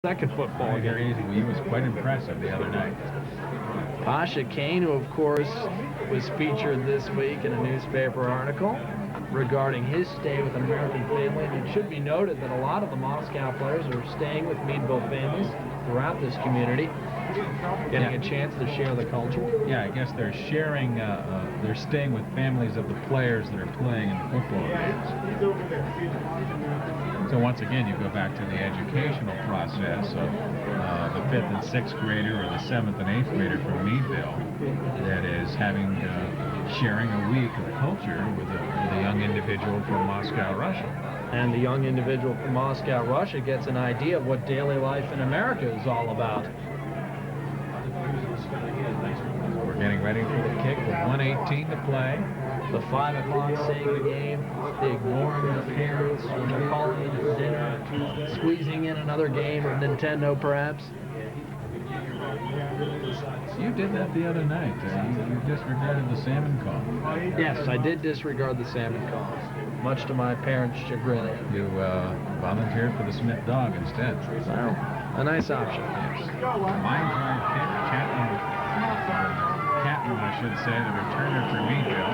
second football game. He was quite impressive the other night. Pasha Kane, who of course was featured this week in a newspaper article regarding his stay with an American family. And it should be noted that a lot of the Moscow players are staying with Meadville families throughout this community, getting a chance to share the culture. Yeah, I guess they're sharing, they're staying with families of the players that are playing in the football games. So once again, you go back to the educational process of the 5th and 6th grader or the 7th and 8th grader from Meadville that is having, sharing a week of culture with a young individual from Moscow, Russia. And the young individual from Moscow, Russia gets an idea of what daily life in America is all about. We're getting ready for the kick with 1:18 to play. The 5 o'clock Sega game, the ignoring the parents when they're calling in for dinner, squeezing in another game of Nintendo perhaps. You did that the other night. You disregarded the salmon call. Yes, I did disregard the salmon calls, much to my parents' chagrin. You volunteered for the Smith dog instead. Well, a nice option. Yes. Line drive kick, Catton, I should say, the returner for Meadville,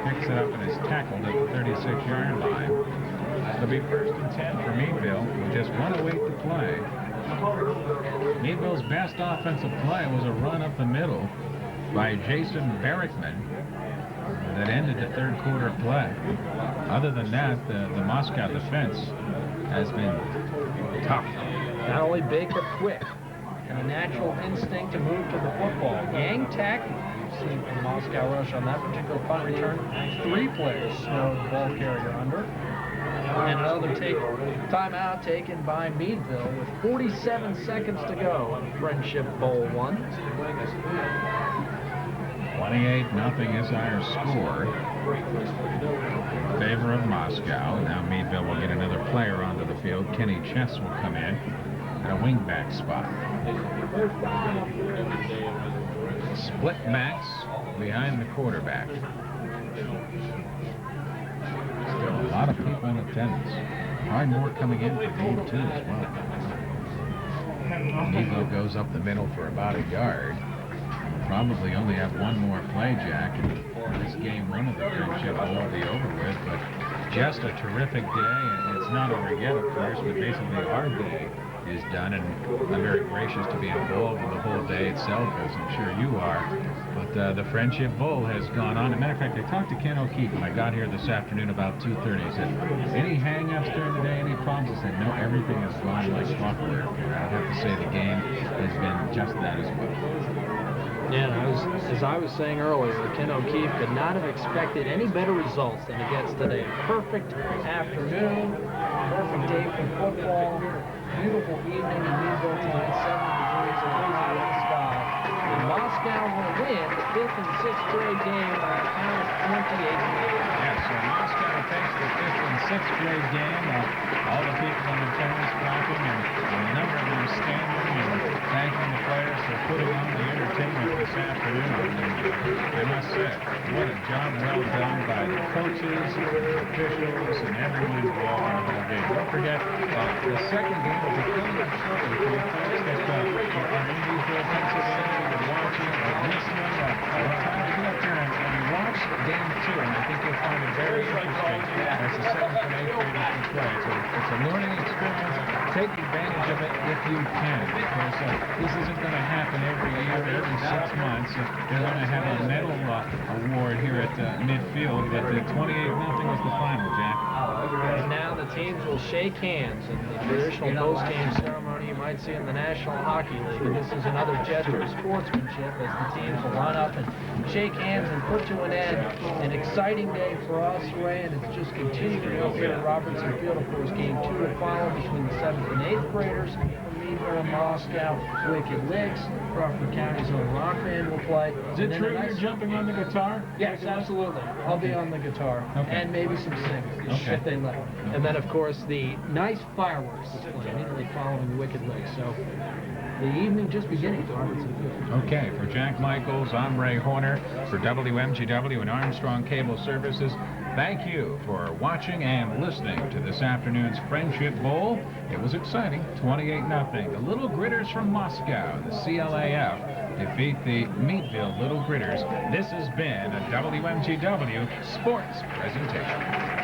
picks it up and is tackled at the 36-yard line. It'll be 1st and 10 for Meadville with just 1:08 to play. Meadville's best offensive play was a run up the middle by Jason Barrickman that ended the third quarter play. Other than that, the Moscow defense has been tough. Not only big, but quick. And a natural instinct to move to the football. Yang tack, you've seen from Moscow Russia on that particular punt return, 3 players snowed the ball carrier under. And another timeout taken by Meadville with 47 seconds to go in Friendship Bowl 1. 28-0 is our score in favor of Moscow. Now Meadville will get another player onto the field. Kenny Chess will come in at a wingback spot. Split backs behind the quarterback. Still a lot of people in attendance. Probably more coming in for game 2 as well. Meadville goes up the middle for about a yard. Probably only have one more play, Jack, and this game 1 of the Friendship will be over with. But just a terrific day, and it's not over yet, of course, but basically our day is done, and I'm very gracious to be involved in the whole day itself, as I'm sure you are. But the Friendship Bowl has gone on. As a matter of fact, I talked to Ken O'Keefe when I got here this afternoon about 2:30. He said, any hang-ups during the day, any problems? I said, no, everything has gone like clockwork. And I'd have to say the game has been just that as well. Yeah, as I was saying earlier, Ken O'Keefe could not have expected any better results than he gets today. Perfect afternoon, perfect day for football, beautiful evening in Meadville tonight, 70 degrees, a lazy red sky. And Moscow will win the 5th and 6th grade game by a count of 28-8. Yes, so Moscow takes the 5th and 6th grade game. All the people in attendance clapping, and a number of them standing and thanking the players for putting on the entertainment this afternoon. And I must say, what a job well done by the coaches, the officials, and everyone involved in the whole game. Don't forget, the second game will be coming up shortly for the folks that are in Meadville, Pennsylvania, and watching or listening. Time to get up there and watch game 2, and I think you'll find it very interesting as the 7th and 8th graders can play. So it's a learning experience. Take advantage of it if you can, because this isn't going to happen every year, every 6 months. They're going to have a medal award here at midfield, but 28-0 was the final, Jack. And now the teams will shake hands in the traditional post-game ceremony you might see in the National Hockey League. And this is another gesture of sportsmanship as the teams will line up and shake hands and put to an end an exciting day for us, Ray, and it's just continuing up here at Robertson Field. Of course, game 2 to follow between the 7th and 8th graders from Meadville and Moscow. Wicked Licks, Crawford County's own Rock Band will play. Is it true you're jumping on the guitar? Yes, absolutely. I'll be on the guitar. Okay. And maybe some singing, if they let me. And then, of course, the nice fireworks display immediately following Wicked Licks. So the evening just beginning for Robertson Field. Okay, for Jack Michaels, I'm Ray Horner for WMGW and Armstrong Cable Services. Thank you for watching and listening to this afternoon's Friendship Bowl. It was exciting, 28-0. The Little Gritters from Moscow, the CLAF, defeat the Meadville Little Gritters. This has been a WMTW Sports presentation.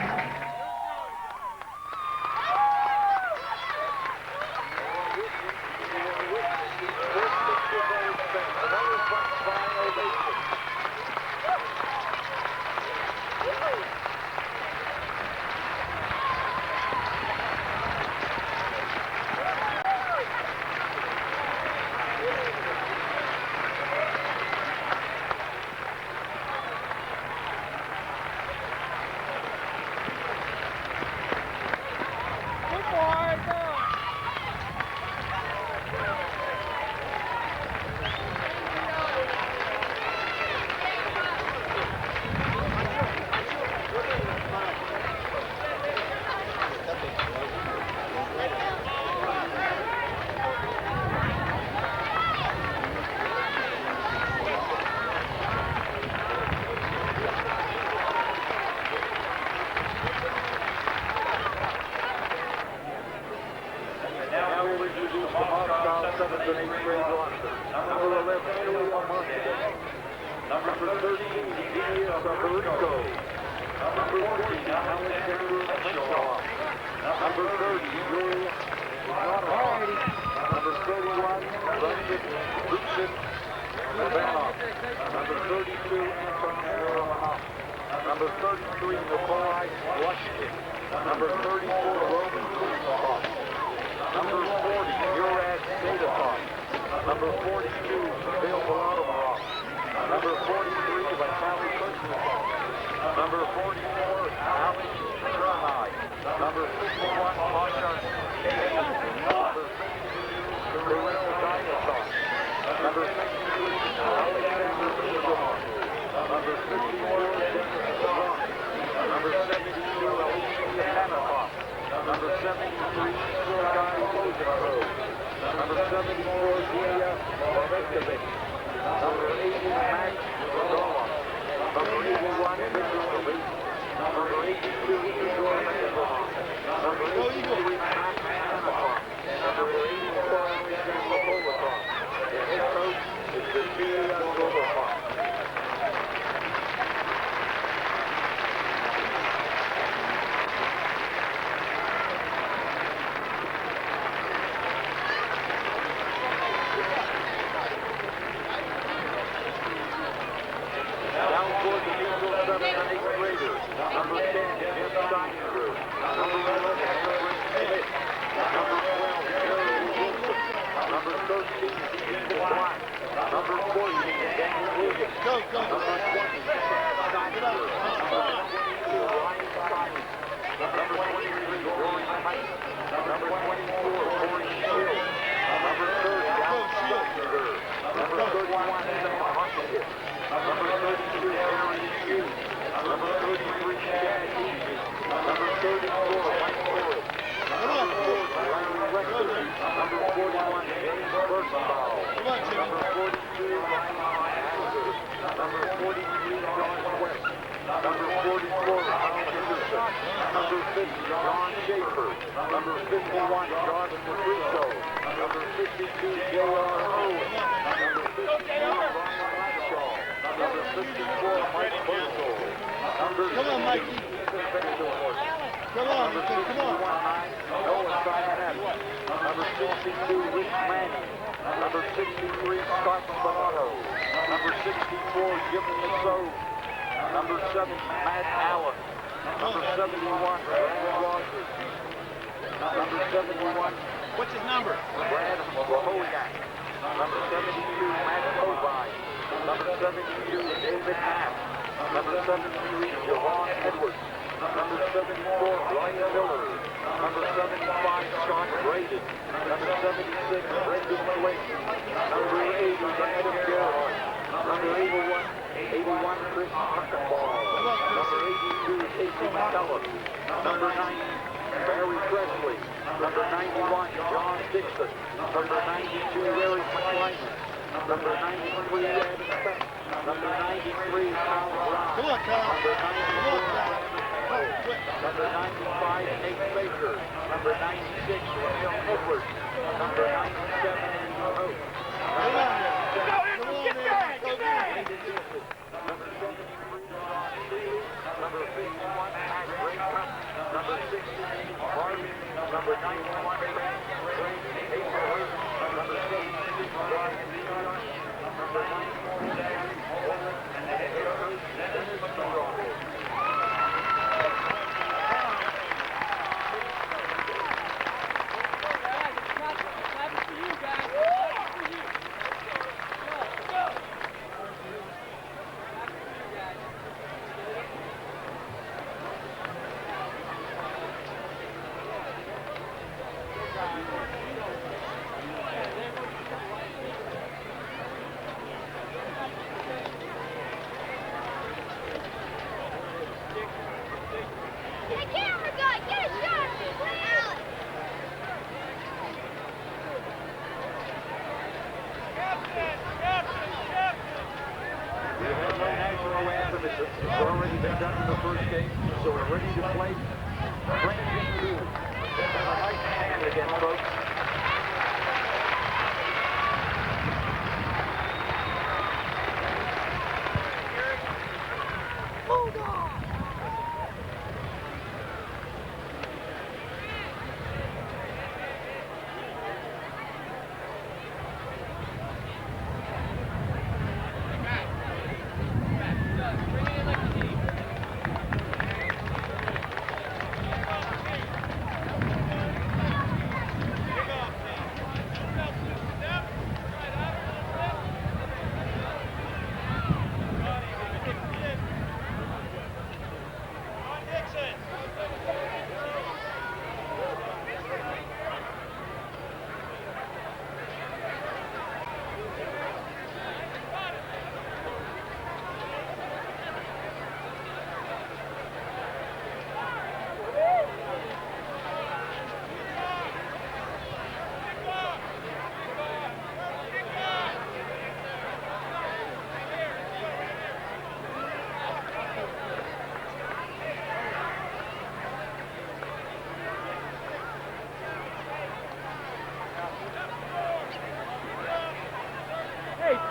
What's his number? Brad Maholiak. Number 72, Matt Kovine. Number 72, David Knapp. Number 73, Javon Edwards. Number 74, Ryan Miller. Number 75, Sean Braden. Number 76, Brendan Clayton. Number 80, Adam Garrett. Number 81, Chris Huckenball. Number 82, Casey McCullough. Number 90, Barry Presley. Number 91, John Dixon. Number 92, Larry McClyman. Number 93, Adam Peck. Number 93, Kyle Brown. Come on, Kyle. Number 94, Number 95, Nate Baker. Number 96, Emil Edwards. Number 97, Andrew Hope. Number 97, Number 73, John Seeley. Number 51, Matt Raycott. Number 68, Marvin. Number 91, Frank Hazelhurst. Number 76, Ryan Scott. Number 94, Larry Holden. And the head coach, Dennis Strong. It's already been done in the first game, so we're ready to play. Bring it to a nice hand again, folks.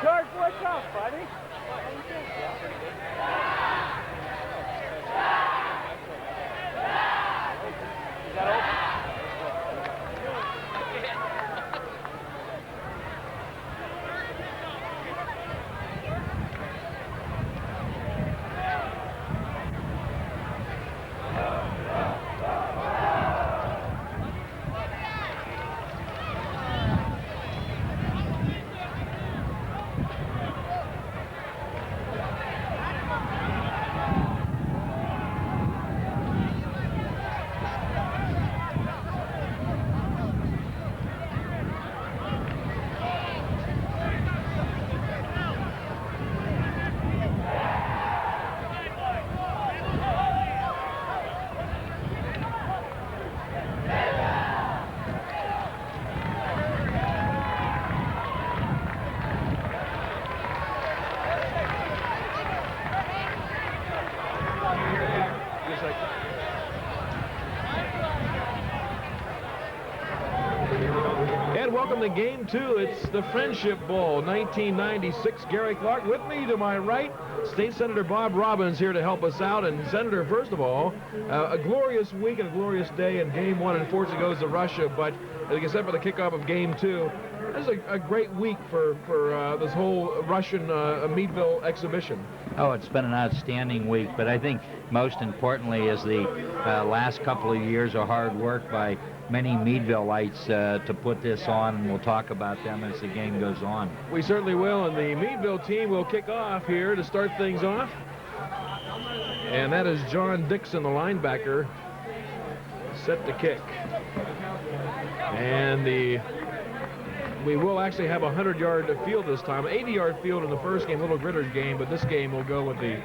George, what's up, buddy? Is that open? Welcome to Game 2. It's the Friendship Bowl, 1996. Gary Clark with me to my right. State Senator Bob Robbins here to help us out. And Senator, first of all, a glorious week and a glorious day in Game 1. Unfortunately goes to Russia, but except for the kickoff of Game 2, this is a great week for this whole Russian Meadville exhibition. Oh, it's been an outstanding week, but I think most importantly is the last couple of years of hard work by many Meadvilleites to put this on, and we'll talk about them as the game goes on. We certainly will, and the Meadville team will kick off here to start things off. And that is John Dixon, the linebacker, set to kick. And we will actually have a 100-yard field this time. 80-yard field in the first game, Little Gritters game, but this game will go with the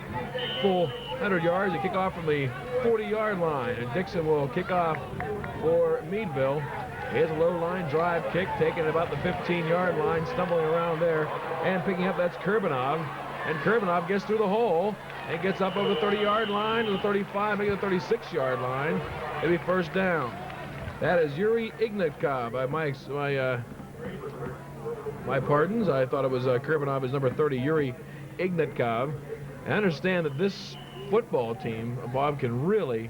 full 100 yards. They kick off from the 40-yard line, and Dixon will kick off for Meadville. Here's a low line drive kick, taking about the 15-yard line, stumbling around there, and picking up, that's Kurbanov. And Kurbanov gets through the hole and gets up over the 30-yard line to the 35, maybe the 36-yard line. It'll be first down. That is Yuri Ignatkov. My pardons. I thought it was Kurbanov's number 30, Yuri Ignatkov. I understand that this football team, Bob, can really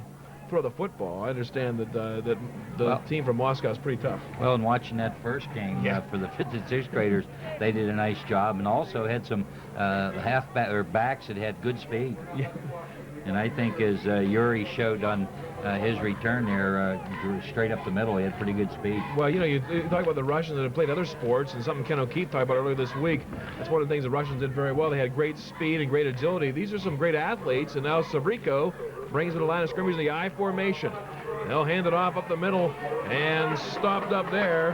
throw the football. I understand that the team from Moscow is pretty tough. Well, in watching that first game for the 5th and 6th graders, they did a nice job, and also had some backs that had good speed. Yeah. And I think as Yuri showed on his return there, straight up the middle, he had pretty good speed. Well, you talk about the Russians that have played other sports, and something Ken O'Keefe talked about earlier this week. That's one of the things the Russians did very well. They had great speed and great agility. These are some great athletes, and now Savriko brings it to the line of scrimmage in the I formation. They'll hand it off up the middle, and stopped up there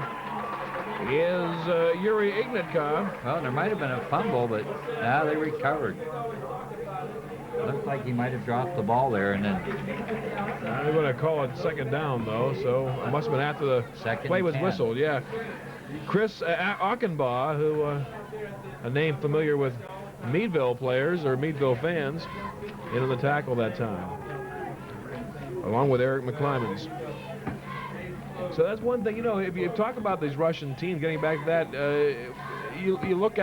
is Yuri Ignatkov. Well, there might have been a fumble, but now they recovered. Looked like he might have dropped the ball there, and then They're going to call it second down, though, so it must have been after the play was whistled. Yeah, Chris Achenbaugh, who a name familiar with Meadville players or Meadville fans, in the tackle that time, along with Eric McClymans. So that's one thing, if you talk about these Russian teams, getting back to that, you look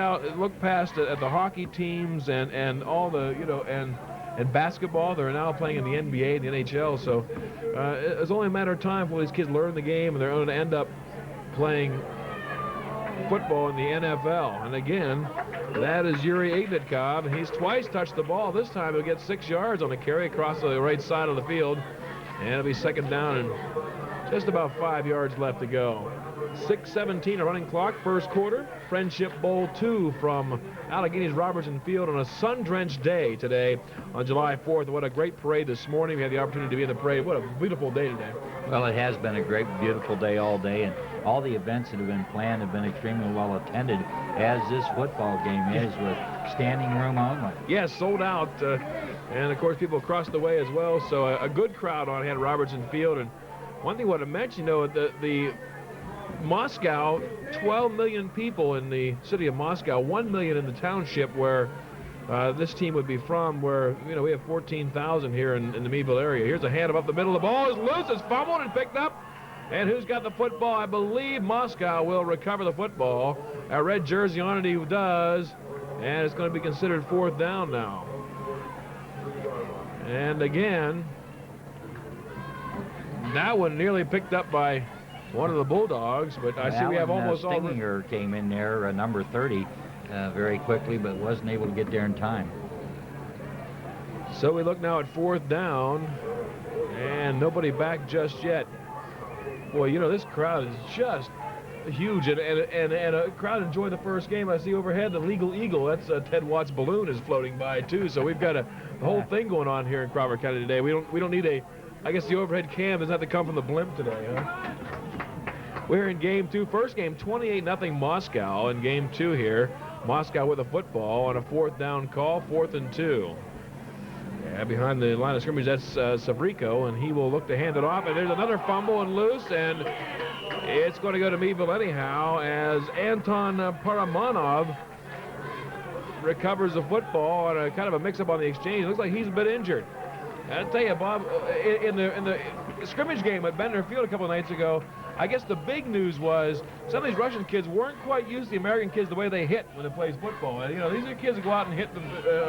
past at the hockey teams and all the, and basketball. They're now playing in the NBA and the NHL, so it's only a matter of time before these kids learn the game and they're going to end up playing football in the NFL. And again, that is Yuri Ignatkov, and he's twice touched the ball. This time he'll get 6 yards on a carry across the right side of the field, and it'll be second down and just about 5 yards left to go. 6:17 a running clock, first quarter. Friendship Bowl 2 from Allegheny's Robertson Field on a sun-drenched day today on July 4th. What a great parade this morning. We had the opportunity to be in the parade. What a beautiful day today. Well, it has been a great, beautiful day all day, and all the events that have been planned have been extremely well attended, as this football game is, with standing room only. Yes, sold out, and of course people across the way as well. So a good crowd on hand at Robertson Field. And one thing I want to mention, the Moscow, 12 million people in the city of Moscow, 1 million in the township where this team would be from, where, we have 14,000 here in the Meadville area. Here's a hand up the middle. The ball is loose. It's fumbled and picked up. And who's got the football? I believe Moscow will recover the football. A red jersey on it, he does. And it's going to be considered fourth down now. And again, that one nearly picked up by one of the Bulldogs, but I see we have almost all. Stinginger came in there, number 30, very quickly, but wasn't able to get there in time. So we look now at fourth down, and nobody back just yet. Boy, this crowd is just huge, and a crowd enjoyed the first game. I see overhead the Legal Eagle. That's Ted Watt's balloon is floating by too. So we've got a whole thing going on here in Crawford County today. We don't need I guess the overhead cam doesn't have to come from the blimp today, huh? We're in game 2. First game, 28-0 Moscow. In game 2 here, Moscow with a football on a fourth down call, 4th and 2. Yeah, behind the line of scrimmage, that's Savriko, and he will look to hand it off. And there's another fumble and loose, and it's going to go to Meadville anyhow as Anton Paramanov recovers the football on a kind of a mix-up on the exchange. It looks like he's a bit injured. I'll tell you, Bob, in the scrimmage game at Bender Field a couple of nights ago, I guess the big news was some of these Russian kids weren't quite used to the American kids the way they hit when they play football. And, these are kids that go out and hit them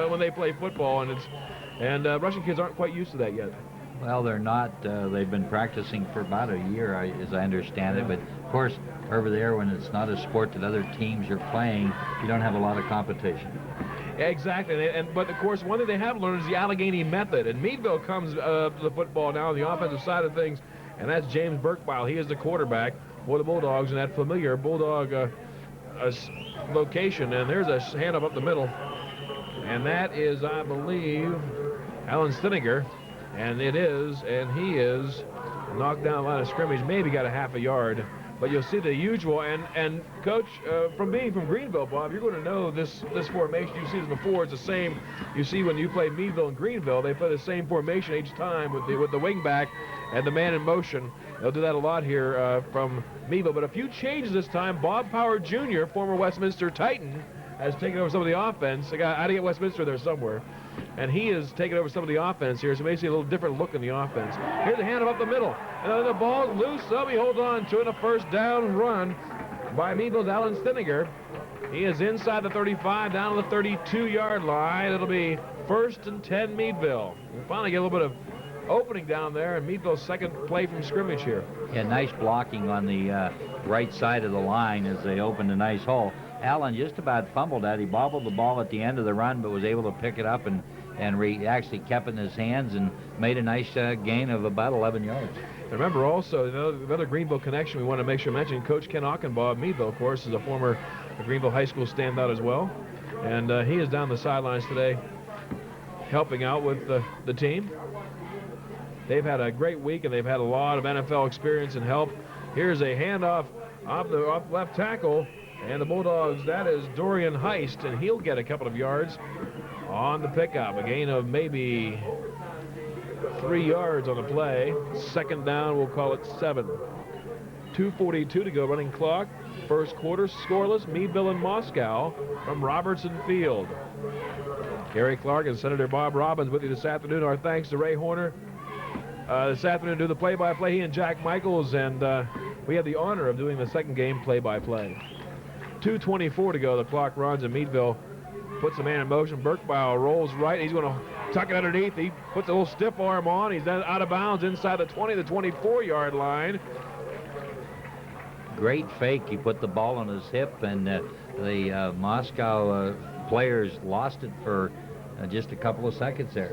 when they play football, and Russian kids aren't quite used to that yet. Well, they're not. They've been practicing for about a year, as I understand it. But, of course, over there, when it's not a sport that other teams are playing, you don't have a lot of competition. Exactly, but of course one thing they have learned is the Allegheny method, and Meadville comes to the football now on the offensive side of things, and that's James Burkbile. He is the quarterback for the Bulldogs in that familiar Bulldog location, and there's a hand up the middle, and that is, I believe, Alan Stinninger, and he is knocked down the line of scrimmage, maybe got a half a yard. But you'll see the usual, and Coach, from being from Greenville, Bob, you're going to know this formation. You've seen it before. It's the same. You see when you play Meadville and Greenville, they play the same formation each time with the wing back and the man in motion. They'll do that a lot here from Meadville. But a few changes this time. Bob Power Jr., former Westminster Titan, has taken over some of the offense. I got to get Westminster there somewhere. And he has taken over some of the offense here, so maybe see a little different look in the offense. Here's a hand up the middle. And then the ball's loose, so he holds on to it. A first down run by Meadville's Alan Stiniger. He is inside the 35, down to the 32-yard line. It'll be 1st and 10 Meadville. We'll finally get a little bit of opening down there, and Meadville's second play from scrimmage here. Yeah, nice blocking on the right side of the line as they opened a nice hole. Allen just about fumbled that. He bobbled the ball at the end of the run, but was able to pick it up and actually kept it in his hands and made a nice gain of about 11 yards. Remember also, another Greenville connection we want to make sure to mention, Coach Ken Ockenbaugh of Meadville, of course, is a former Greenville High School standout as well. And he is down the sidelines today helping out with the team. They've had a great week, and they've had a lot of NFL experience and help. Here's a handoff off left tackle, and the Bulldogs, that is Dorian Heist, and he'll get a couple of yards on the pickup. A gain of maybe 3 yards on the play. Second down, we'll call it 7. 2:42 to go, running clock. First quarter, scoreless, Meadville and Moscow from Robertson Field. Gary Clark and Senator Bob Robbins with you this afternoon. Our thanks to Ray Horner. This afternoon, do the play-by-play, he and Jack Michaels, and we had the honor of doing the second game play-by-play. 2:24 to go, the clock runs, and Meadville puts the man in motion. Burkebile rolls right, he's going to tuck it underneath. He puts a little stiff arm on, he's then out of bounds inside the 20, the 24-yard line. Great fake, he put the ball on his hip, and the Moscow players lost it for just a couple of seconds there.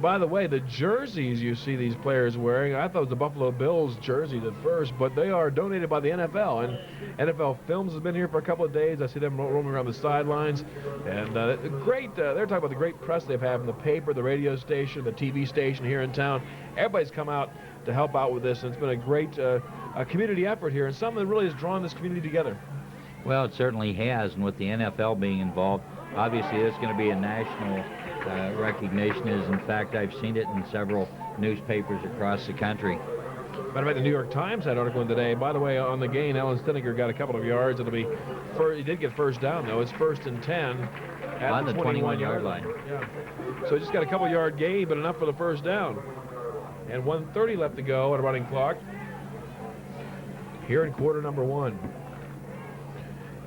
By the way, the jerseys you see these players wearing, I thought it was the Buffalo Bills jerseys at first, but they are donated by the NFL. And NFL Films has been here for a couple of days. I see them roaming around the sidelines. And great, they're talking about the great press they've had from the paper, the radio station, the TV station here in town. Everybody's come out to help out with this, and it's been a great community effort here, and something that really has drawn this community together. Well, it certainly has, and with the NFL being involved, obviously there's going to be a national recognition. In fact, I've seen it in several newspapers across the country. Matter of fact, the New York Times had an article in today. By the way, on the gain, Alan Stiniger got a couple of yards. It'll be he did get first down, though. It's 1st and 10 at on the 21-yard line. Yeah. So he just got a couple-yard gain, but enough for the first down. And 1:30 left to go on a running clock here in quarter number 1.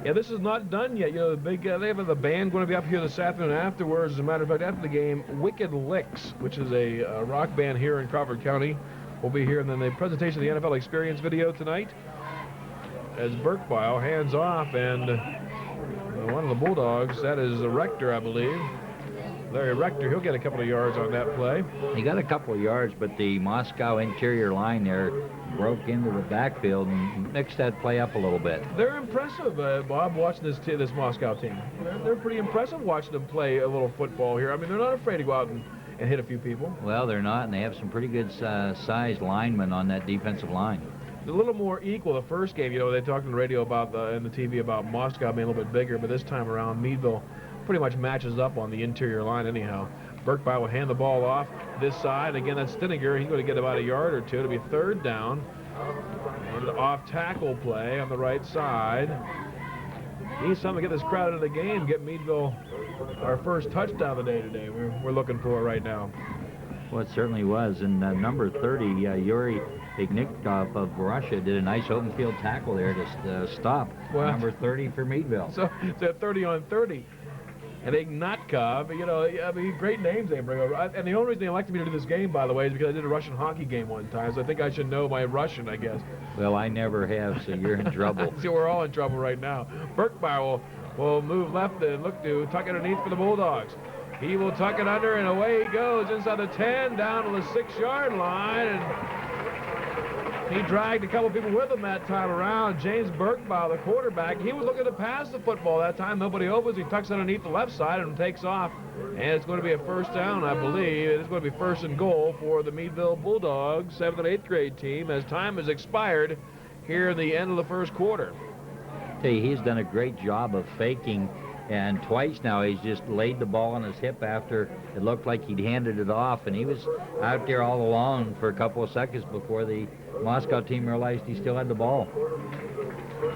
Yeah, this is not done yet. You know, they have the band going to be up here this afternoon afterwards. As a matter of fact, after the game, Wicked Licks, which is a rock band here in Crawford County, will be here. And then the presentation of the NFL Experience video tonight as Burkebile hands off, and one of the Bulldogs, that is Rector, I believe. Larry Rector, he'll get a couple of yards on that play. He got a couple of yards, but the Moscow interior line there broke into the backfield and mixed that play up a little bit. They're impressive, Bob, watching this Moscow team. They're pretty impressive watching them play a little football here. I mean, they're not afraid to go out and hit a few people. Well, they're not, and they have some pretty good sized linemen on that defensive line. A little more equal the first game. You know, they talked on the radio about in the TV about Moscow being a little bit bigger, but this time around, Meadville pretty much matches up on the interior line anyhow. Burkebile will hand the ball off this side. Again, that's Stiniger. He's going to get about a yard or two. It'll be third down. An off tackle play on the right side. Need something to get this crowd into the game, get Meadville our first touchdown of the day today. We're looking for it right now. Well, it certainly was. And number 30, Yuri Ignikov of Russia, did a nice open field tackle there to stop number 30 for Meadville. So it's a 30 on 30. And Ignatkov, you know, I mean, great names they bring over. And the only reason they elected me to do this game, by the way, is because I did a Russian hockey game one time, so I think I should know my Russian, I guess. Well, I never have, so you're in trouble. See, we're all in trouble right now. Burkebile will move left and look to tuck it underneath for the Bulldogs. He will tuck it under, and away he goes inside the 10, down to the 6-yard line, and he dragged a couple people with him that time around. James Burkebile, the quarterback, he was looking to pass the football that time. Nobody opens. He tucks it underneath the left side and takes off. And it's going to be a first down, I believe. It's going to be 1st and goal for the Meadville Bulldogs, 7th and 8th grade team, as time has expired here in the end of the first quarter. Hey, he's done a great job of faking, and twice now he's just laid the ball on his hip after it looked like he'd handed it off, and he was out there all alone for a couple of seconds before the Moscow team realized he still had the ball.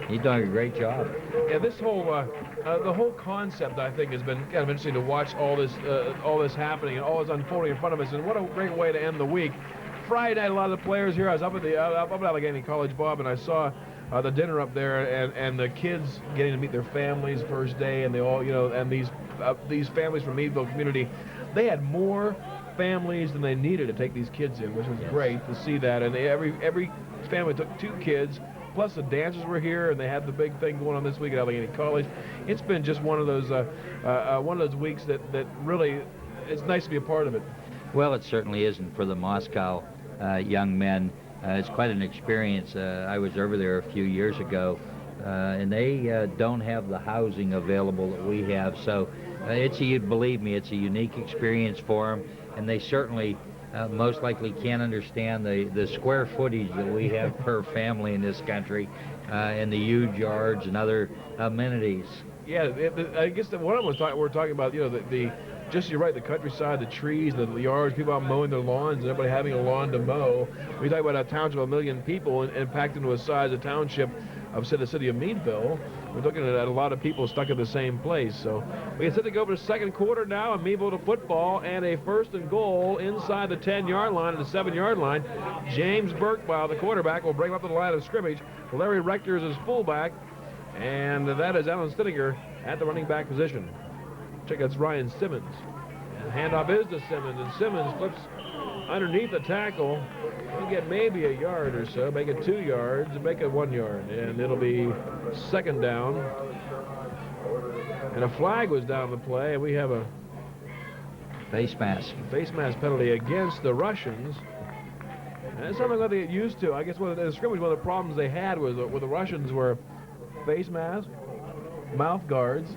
He's doing a great job. Yeah, this whole the whole concept, I think, has been kind of interesting to watch all this happening and all this unfolding in front of us. And what a great way to end the week. Friday night, a lot of the players here. I was up at Alegheny College, Bob, and I saw the dinner up there, and the kids getting to meet their families first day, and they all, and these families from Meadville community, they had more families than they needed to take these kids in, which was great to see that. And every family took 2 kids. Plus the dancers were here, and they had the big thing going on this week at Allegheny College. It's been just one of those weeks that really, it's nice to be a part of it. Well, it certainly isn't for the Moscow young men. It's quite an experience. I was over there a few years ago, and they don't have the housing available that we have. So believe me, it's a unique experience for them, and they certainly most likely can't understand the square footage that we have per family in this country, and the huge yards and other amenities. Yeah, I guess one of them we're talking about, just you're right, the countryside, the trees, the yards, people out mowing their lawns, and everybody having a lawn to mow. We talk about a township of 1 million people and packed into a size of township of, say, the city of Meadville. We're looking at a lot of people stuck in the same place. So we get set to go over the second quarter now, and Meadville to football, and a 1st and goal inside the 10-yard line and the 7-yard line. James Burkebile, the quarterback, will bring up to the line of scrimmage. Larry Rector is his fullback, and that is Alan Stinninger at the running back position. Check, that's Ryan Simmons. And handoff is to Simmons, and Simmons flips underneath the tackle. He'll get maybe a yard or so, make it 2 yards, and make it 1 yard. And it'll be 2nd down. And a flag was down the play, and we have a face mask penalty against the Russians. And it's something that they get used to. I guess one of the problems they had with the Russians were face masks, mouth guards,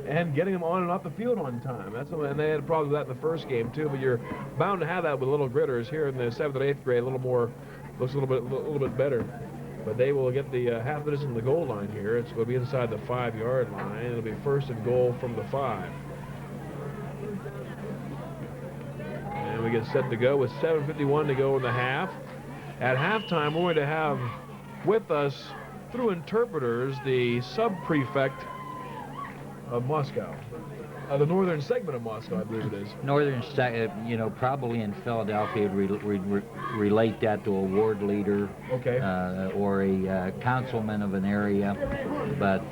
and getting them on and off the field on time. And they had problems with that in the first game too. But you're bound to have that with little gritters. Here in the 7th and 8th grade, looks a little bit better. But they will get the half of this in the goal line here. It's going to be inside the 5-yard line. It'll be 1st and goal from the 5. And we get set to go with 7:51 to go in the half. At halftime, we're going to have with us, through interpreters, the sub-prefect of Moscow, the northern segment of Moscow, I believe it is. Northern, probably in Philadelphia, relate that to a ward leader, okay, or a councilman of an area. But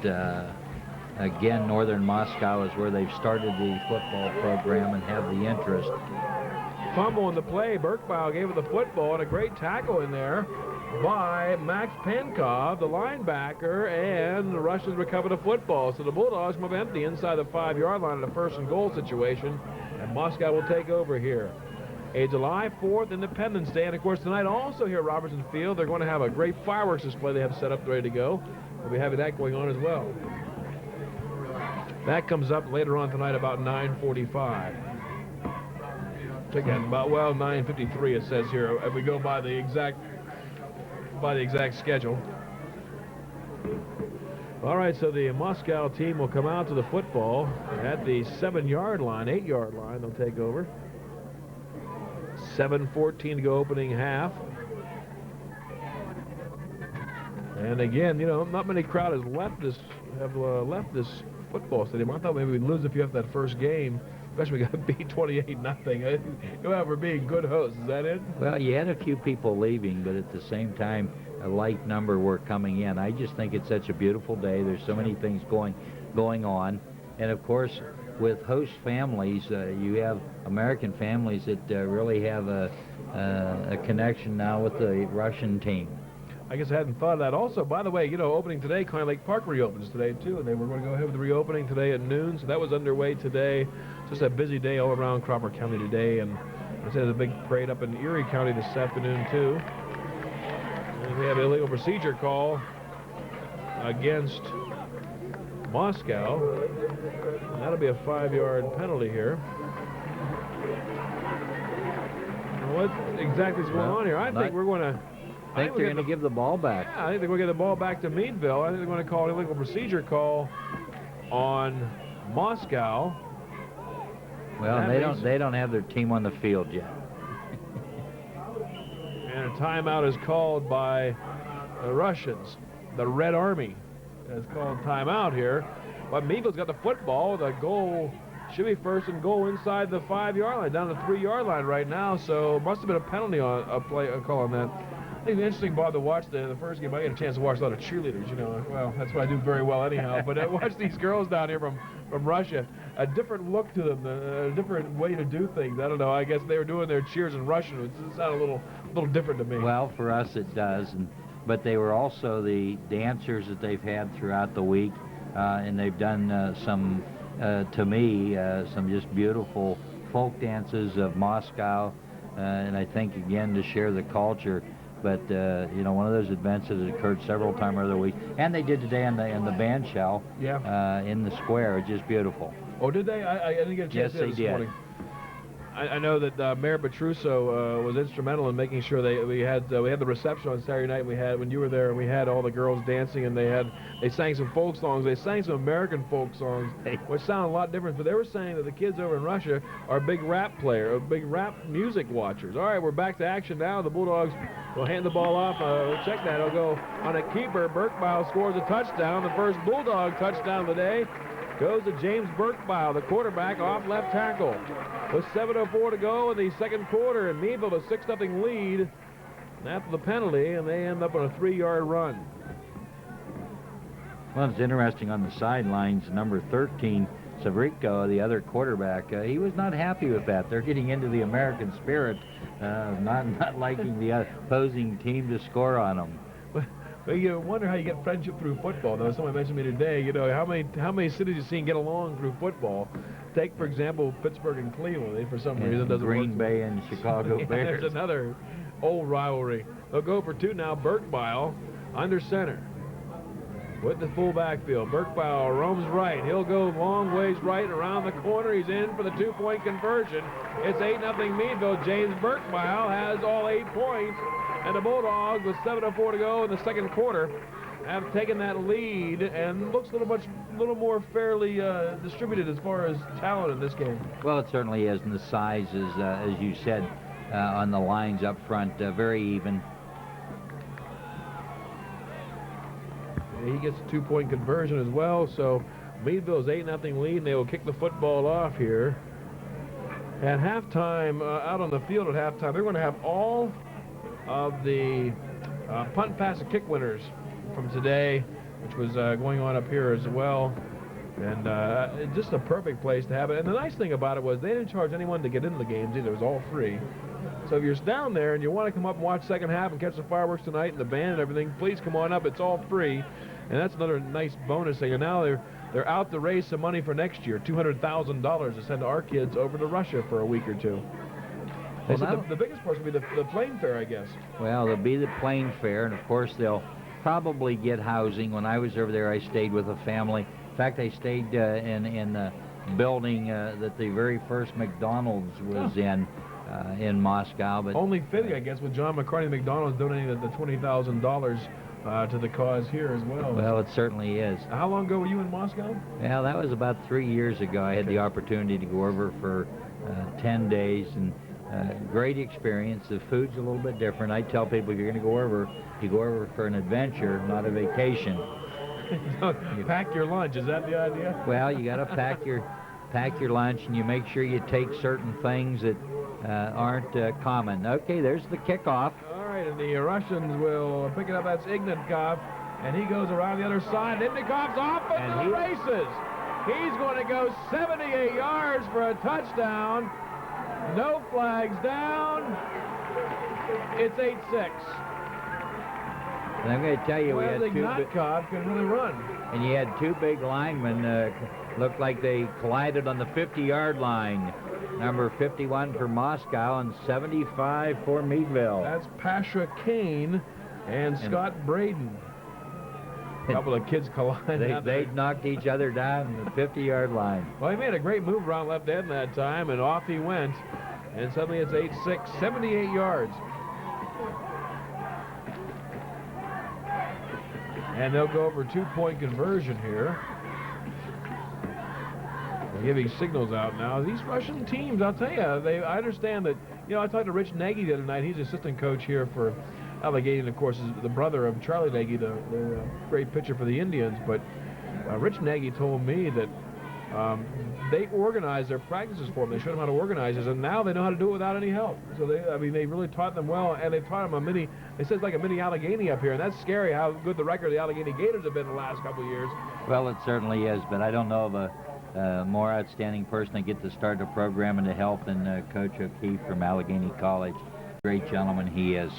again, northern Moscow is where they've started the football program and have the interest. Fumble in the play. Burkebile gave it the football, and a great tackle in there by Max Penkov, the linebacker, and the Russians recover the football. So the Bulldogs move empty inside the 5-yard line in a 1st and goal situation, and Moscow will take over here. A July 4th Independence Day, and of course tonight also here at Robertson Field, they're going to have a great fireworks display they have set up ready to go. We'll be having that going on as well. That comes up later on tonight about 9:45. Check that, about 9:53 it says here, if we go by the exact schedule. All right, so the Moscow team will come out to the football at the 7-yard line, 8-yard line. They'll take over. 7:14 to go opening half. And again, not many crowd have left this football stadium. I thought maybe we'd lose a few after that first game. Especially we got beat 28-0. We're being good hosts. Is that it? Well, you had a few people leaving, but at the same time, a light number were coming in. I just think it's such a beautiful day. There's so many things going on. And, of course, with host families, you have American families that really have a connection now with the Russian team. I guess I hadn't thought of that. Also, by the way, opening today, Kearney Lake Park reopens today, too, and they were going to go ahead with the reopening today at noon, so that was underway today. Just a busy day all around Crawford County today, and I said there's a big parade up in Erie County this afternoon, too. And we have an illegal procedure call against Moscow. And that'll be a 5-yard penalty here. What exactly is going on here? I think we're going to... I think they're going to give the ball back. Yeah, I think they're going to get the ball back to Meadville. I think they're going to call an illegal procedure call on Moscow. Well, they don't have their team on the field yet. And a timeout is called by the Russians, the Red Army. has called timeout here. But Meadville's got the football. The goal should be first and goal inside the 5-yard line, down the 3-yard line right now. So must have been a penalty on a call on that. I think it's interesting, Bob, to watch the first game. I get a chance to watch a lot of cheerleaders, you know. Well, that's what I do very well anyhow. But I watch these girls down here from Russia. A different look to them, a different way to do things. I don't know. I guess they were doing their cheers in Russian. It sounded a little different to me. Well, for us it does. But they were also the dancers that they've had throughout the week. And they've done some, to me, some just beautiful folk dances of Moscow. And I think, again, to share the culture. But, you know, one of those events that occurred several times over the week. And they did today in the band shell in the square. It's just beautiful. Oh, did they? I didn't get a chance to see it this morning. I know that Mayor Petruso was instrumental in making sure we had the reception on Saturday night. When you were there, and we had all the girls dancing, and they sang some folk songs. They sang some American folk songs, which sound a lot different. But they were saying that the kids over in Russia are big rap music watchers. All right, we're back to action now. The Bulldogs will hand the ball off. Check that. It'll go on a keeper. Birkbeil scores a touchdown. The first Bulldog touchdown of the day goes to James Birkbeil, the quarterback, off left tackle. With 7:04 to go in the second quarter, and Meadville a 6-0 lead after the penalty, and they end up on a 3-yard run. Well, it's interesting on the sidelines, number 13, Savrico, the other quarterback, he was not happy with that. They're getting into the American spirit, not liking the opposing team to score on them. Well, you wonder how you get friendship through football, though. Someone mentioned to me today, you know, how many cities you've seen get along through football. Take, for example, Pittsburgh and Cleveland. They, for some reason, doesn't work. Green Bay and Chicago Bears. There's another old rivalry. They'll go for two now. Birkbeil under center with the full backfield. Birkbeil roams right. He'll go long ways right around the corner. He's in for the 2-point conversion. It's 8-0 Meadville. James Birkbeil has all 8 points. And the Bulldogs, with 7:04 to go in the second quarter, have taken that lead and looks a little more fairly distributed as far as talent in this game. Well, it certainly is, and the size is, as you said, on the lines up front, very even. He gets a 2-point conversion as well, so Meadville's 8-0 lead, and they will kick the football off here. At halftime, out on the field at halftime, they're going to have all of the punt, pass, and kick winners from today, which was going on up here as well. And just a perfect place to have it. And the nice thing about it was they didn't charge anyone to get into the games either. It was all free. So if you're down there and you want to come up and watch second half and catch the fireworks tonight and the band and everything, please come on up. It's all free. And that's another nice bonus thing. And now they're out to raise some money for next year, $200,000 to send our kids over to Russia for a week or two. Well, the biggest portion will be the plane fare, I guess. Well, there'll be the plane fare, and of course they'll probably get housing. When I was over there, I stayed with a family. In fact, I stayed in the building that the very first McDonald's was in Moscow. But only fitting, I guess, with John McCartney McDonald's donating the $20,000 to the cause here as well. Well, it certainly is. How long ago were you in Moscow? Well, that was about 3 years ago. I had the opportunity to go over for 10 days, and great experience. The food's a little bit different. I tell people, if you're going to go over, you go over for an adventure, not a vacation. Pack your lunch. Is that the idea? Well, you got to pack your lunch, and you make sure you take certain things that aren't common. Okay, there's the kickoff. All right, and the Russians will pick it up. That's Ignatov, and he goes around the other side. Ignatkov's off and the races. He's going to go 78 yards for a touchdown. No flags down. It's 8-6. And I'm going to tell you, we had Ignatov can really run. And you had two big linemen looked like they collided on the 50-yard line. Number 51 for Moscow and 75 for Meadville. That's Pasha Kane and Scott Braden. A couple of kids collided. They knocked each other down the 50-yard line. Well, he made a great move around left end that time, and off he went. And suddenly it's 8-6, 78 yards. And they'll go over 2-point conversion here. They're giving signals out now. These Russian teams, I'll tell you, I understand that, you know, I talked to Rich Nagy the other night. He's assistant coach here for Alegheny, of course, is the brother of Charlie Nagy, the great pitcher for the Indians. But Rich Nagy told me that they organized their practices for them. They showed them how to organize this, and now they know how to do it without any help. So they really taught them well, and they taught them they said it's like a mini Allegheny up here, and that's scary how good the record of the Allegheny Gators have been the last couple of years. Well, it certainly is, but I don't know of a more outstanding person to get to start the program and to help than Coach O'Keefe from Allegheny College. Great gentleman he is.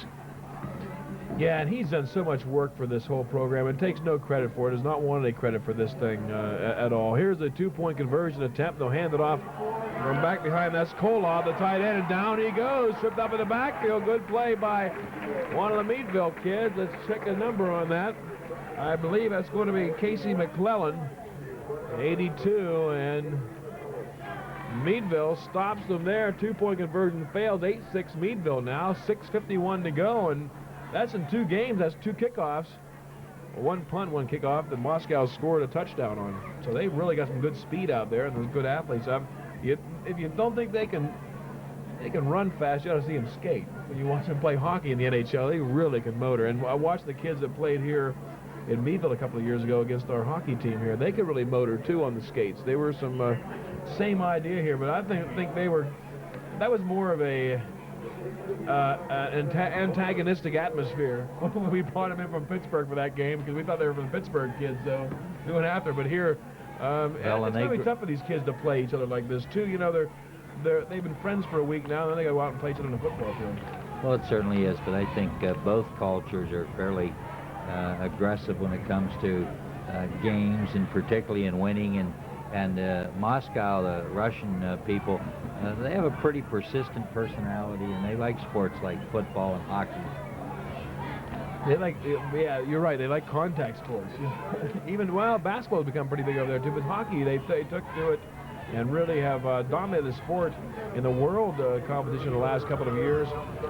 Yeah, and he's done so much work for this whole program and takes no credit for it. Does not want any credit for this thing at all. Here's a two-point conversion attempt. They'll hand it off from back behind. That's Kolob, the tight end, and down he goes. Tripped up in the backfield. Good play by one of the Meadville kids. Let's check the number on that. I believe that's going to be Casey McClellan, 82, and Meadville stops them there. Two-point conversion fails. 8-6 Meadville now. 6:51 to go, and that's in 2 games. That's 2 kickoffs. 1 punt, 1 kickoff that Moscow scored a touchdown on. So they've really got some good speed out there and those good athletes. If you don't think they can run fast, you ought to see them skate. When you watch them play hockey in the NHL, they really can motor. And I watched the kids that played here in Meadville a couple of years ago against our hockey team here. They could really motor too on the skates. They were some same idea here, but I think that was more of a antagonistic atmosphere. We brought them in from Pittsburgh for that game because we thought they were from the Pittsburgh kids, so we went after. But here, it's going to be tough for these kids to play each other like this too. You know, they've been friends for a week now, and then they go out and play each other on the football field. Well, it certainly is, but I think both cultures are fairly aggressive when it comes to games, and particularly in winning. And Moscow, the Russian people, they have a pretty persistent personality, and they like sports like football and hockey. They like, yeah, you're right. They like contact sports. Even, well, basketball has become pretty big over there too, but hockey, they took to it and really have dominated the sport in the world competition the last couple of years,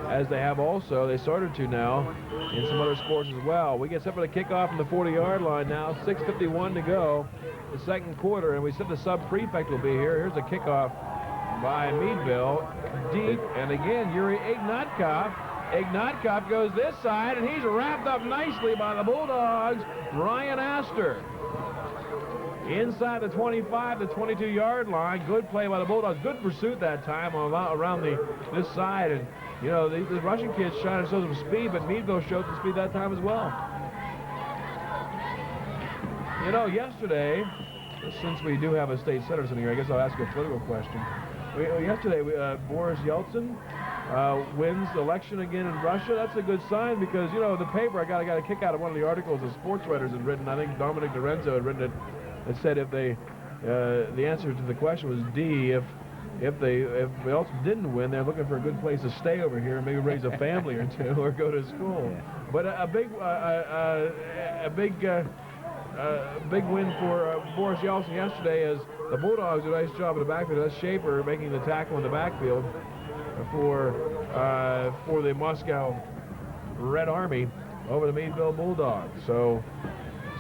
as they have also. They started to now in some other sports as well. We get set for the kickoff from the 40-yard line now. 6:51 to go, the second quarter, and we said the sub-prefect will be here. Here's a kickoff by Meadville, deep, and again, Yuri Ignatkov. Ignatkov goes this side, and he's wrapped up nicely by the Bulldogs, Ryan Astor. Inside the 25, the 22-yard line. Good play by the Bulldogs. Good pursuit that time around this side. And, you know, the Russian kids trying to show some speed, but Meadville showed some speed that time as well. You know, yesterday, since we do have a state senator sitting here, I guess I'll ask you a political question. Yesterday, Boris Yeltsin wins the election again in Russia. That's a good sign because, you know, the paper, I got a kick out of one of the articles the sports writers had written. I think Dominic Lorenzo had written it. It said if the answer to the question was D, if Yeltsin didn't win, they're looking for a good place to stay over here and maybe raise a family or two or go to school. Yeah. But a big win for Boris Yeltsin yesterday, as the Bulldogs did a nice job in the backfield. That's Shaper making the tackle in the backfield for the Moscow Red Army over the Meadville Bulldogs. So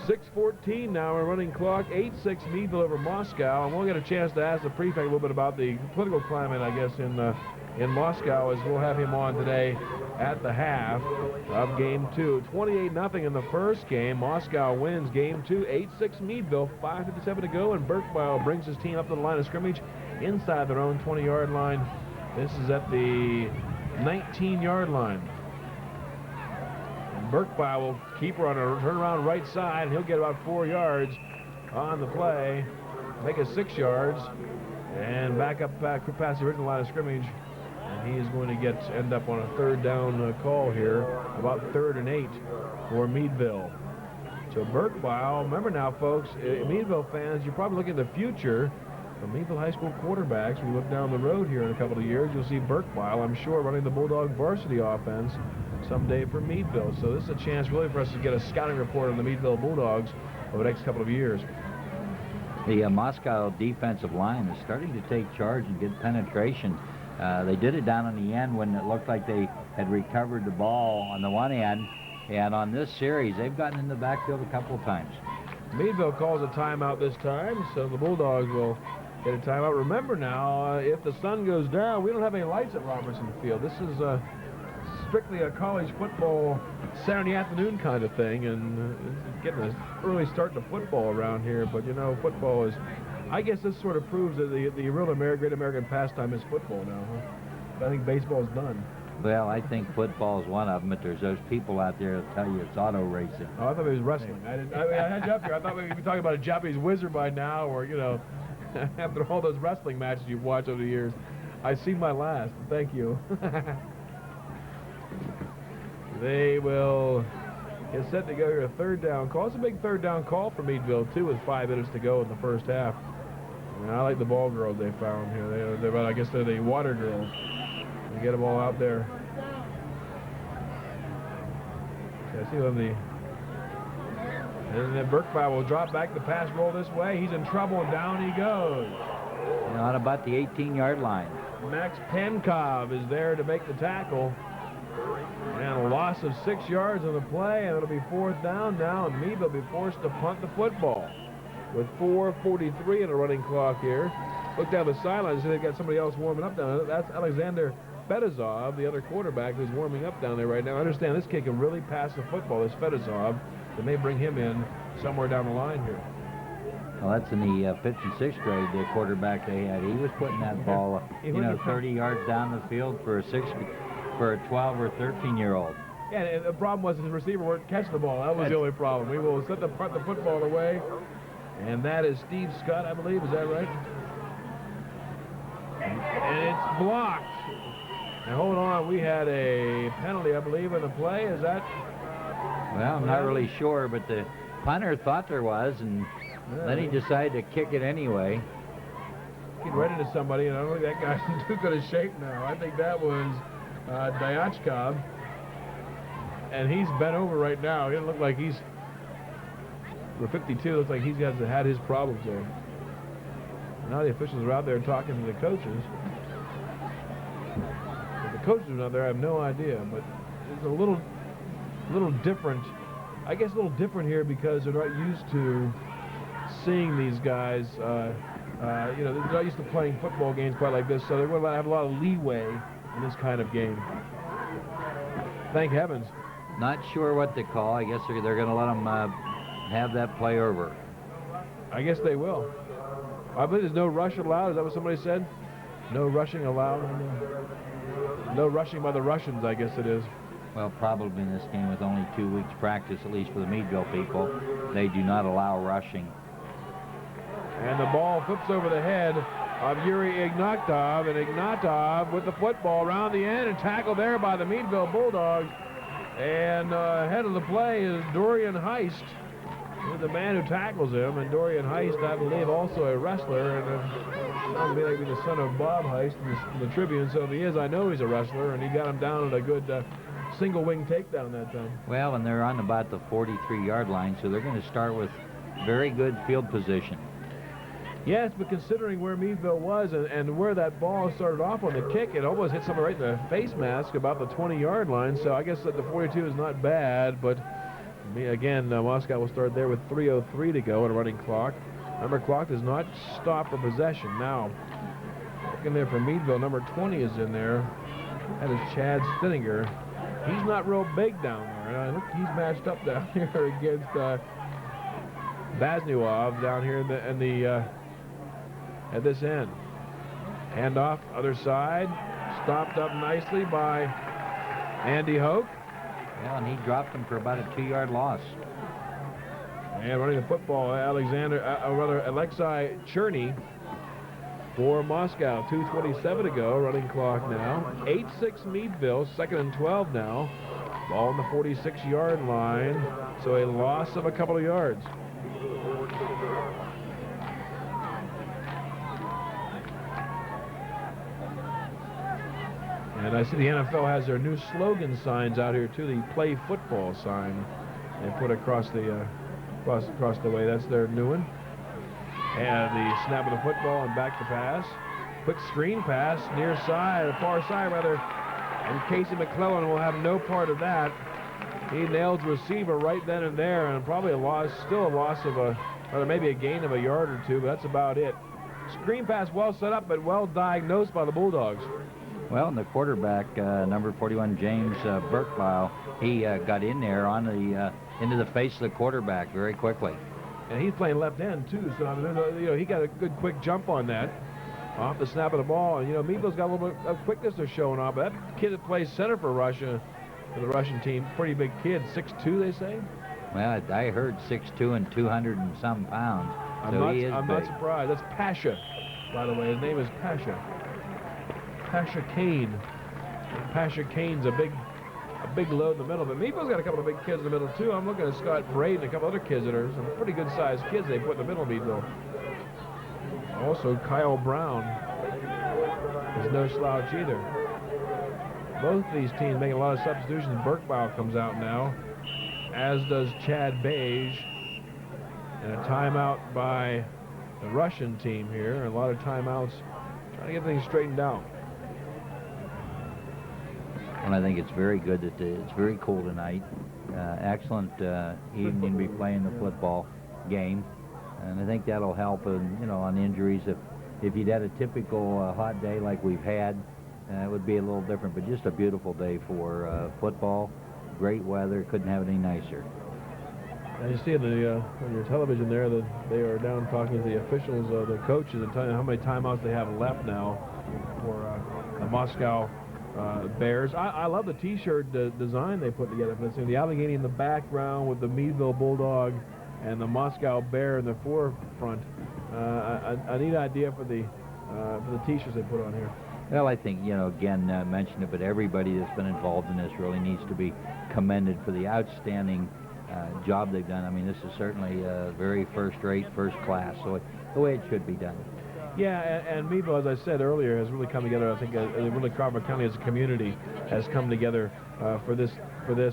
6:14 now, we're running clock. 8-6 Meadville over Moscow, and we'll get a chance to ask the prefect a little bit about the political climate, I guess, in Moscow, as we'll have him on today at the half of Game 2. 28-0 in the first game. Moscow wins Game 2. 8-6 Meadville. 5:57 to go, and Burkebile brings his team up to the line of scrimmage inside their own 20-yard line. This is at the 19-yard line. Burkebile will keep her on a turnaround right side, and he'll get about 4 yards on the play, make it 6 yards, and back past the original line of scrimmage. And he is going to end up on a third down call here, about 3rd and 8 for Meadville. So Burkebile, remember now, folks, Meadville fans, you're probably looking at the future of Meadville High School quarterbacks. We look down the road here in a couple of years, you'll see Burkebile, I'm sure, running the Bulldog varsity offense someday for Meadville. So this is a chance really for us to get a scouting report on the Meadville Bulldogs over the next couple of years. The Moscow defensive line is starting to take charge and get penetration. They did it down on the end when it looked like they had recovered the ball on the one end, and on this series they've gotten in the backfield a couple of times. Meadville calls a timeout this time, so the Bulldogs will get a timeout. Remember now, if the sun goes down, we don't have any lights at Robertson Field. This is strictly a college football Saturday afternoon kind of thing, and getting an early start to football around here. But you know, football is, I guess this sort of proves that the real great American pastime is football now, huh? I think baseball's done. Well, I think football is one of them, but there's those people out there that tell you it's auto racing. Oh, I thought it was wrestling. I had you up here. I thought we'd be talking about a Japanese wizard by now, or, you know, after all those wrestling matches you've watched over the years. I've seen my last. Thank you. They will get set to go here, a third down call. It's a big third down call for Meadville, too, with 5 minutes to go in the first half. And I like the ball girls they found here. I guess they're the water girls. We get them all out there. I see them. And then Burkby will drop back the pass roll this way. He's in trouble, and down he goes. On about the 18-yard line. Max Penkov is there to make the tackle. And a loss of 6 yards on the play, and it'll be 4th down now, and Meadville will be forced to punt the football with 4:43 in the running clock here. Look down the sidelines, they've got somebody else warming up down there. That's Alexander Fedosov, the other quarterback, who's warming up down there right now. I understand this kid can really pass the football, this Fedosov. They may bring him in somewhere down the line here. Well, that's in the 5th and 6th grade, the quarterback they had. He was putting that ball, 30 yards down the field for a 12 or 13-year-old. Yeah, and the problem was his receiver wouldn't catch the ball. That was the only problem. We will set the football away, and that is Steve Scott, I believe. Is that right? And it's blocked. Now, hold on. We had a penalty, I believe, in the play. Is that? Well, I'm not really sure, but the punter thought there was, and then he decided to kick it anyway. Get ready to somebody, and I don't think that guy's in too good a shape now. I think that was Dyachkov, and he's bent over right now. He doesn't look like he's, for 52, looks like he's had his problems there. Now the officials are out there talking to the coaches. If the coaches are not there, I have no idea, but it's a little different. I guess a little different here because they're not used to seeing these guys. You know, they're not used to playing football games quite like this, so they're going to have a lot of leeway in this kind of game. Thank heavens. Not sure what to call. I guess they're going to let them have that play over. I guess they will. I believe there's no rush allowed. Is that what somebody said? No rushing allowed? No rushing by the Russians, I guess it is. Well, probably in this game with only 2 weeks practice, at least for the Meadville people, they do not allow rushing. And the ball flips over the head of Yuri Ignatov, and Ignatov with the football around the end and tackled there by the Meadville Bulldogs. And ahead of the play is Dorian Heist, with the man who tackles him. And Dorian Heist, I believe, also a wrestler, and sounds to me like he's the son of Bob Heist in the Tribune. So if he is, I know he's a wrestler, and he got him down at a good single wing takedown that time. Well, and they're on about the 43-yard line, so they're going to start with very good field position. Yes, but considering where Meadville was and where that ball started off on the kick, it almost hit someone right in the face mask about the 20-yard line. So I guess that the 42 is not bad, but again, Moscow will start there with 3:03 to go on a running clock. Number clock does not stop for possession. Now, looking there for Meadville, number 20 is in there. That is Chad Stinninger. He's not real big down there. And look, he's matched up down here against Baznuov down here in the at this end. Handoff, other side, stopped up nicely by Andy Hoke. Well, and he dropped him for about a 2-yard loss. And running the football, Alexei Cherney for Moscow. 2:27 to go, running clock now. 8-6 Meadville, 2nd and 12 now. Ball on the 46-yard line, so a loss of a couple of yards. And I see the NFL has their new slogan signs out here too. The "Play Football" sign they put across the across the way. That's their new one. And the snap of the football and back to pass. Quick screen pass near side, far side rather. And Casey McClellan will have no part of that. He nails the receiver right then and there, and probably still a loss of or maybe a gain of a yard or two, but that's about it. Screen pass well set up, but well diagnosed by the Bulldogs. Well, and the quarterback, number 41, James Burkbile, he got in there on the into the face of the quarterback very quickly. And he's playing left end too, so he got a good quick jump on that off the snap of the ball. And Meadville's got a little bit of quickness they're showing off. But that kid that plays center for Russia, for the Russian team, pretty big kid, 6'2", they say. Well, I heard 6'2" and 200 and some pounds. I'm not surprised. That's Pasha, by the way. His name is Pasha. Pasha Kane. And Pasha Kane's a big load in the middle. But Meadville's got a couple of big kids in the middle too. I'm looking at Scott Braid and a couple other kids that are some pretty good sized kids they put in the middle of Meadville. Also, Kyle Brown is no slouch either. Both these teams making a lot of substitutions. Burkbile comes out now, as does Chad Beige. And a timeout by the Russian team here. A lot of timeouts trying to get things straightened out. And I think it's very good that it's very cool tonight. Excellent evening to be playing the football game. And I think that'll help, on injuries. If you'd had a typical hot day like we've had, it would be a little different. But just a beautiful day for football. Great weather. Couldn't have it any nicer. And you see on your television there that they are down talking to the officials, the coaches, and telling them how many timeouts they have left now for the Moscow Bears. I love the T-shirt design they put together for this. The Allegheny in the background with the Meadville Bulldog and the Moscow Bear in the forefront. A neat idea for the T-shirts they put on here. Well, I think, again, mentioned it, but everybody that's been involved in this really needs to be commended for the outstanding job they've done. I mean, this is certainly very first-rate, first-class, so the way it should be done. Yeah, and Meadville, as I said earlier, has really come together. I think really Crawford County as a community has come together for this,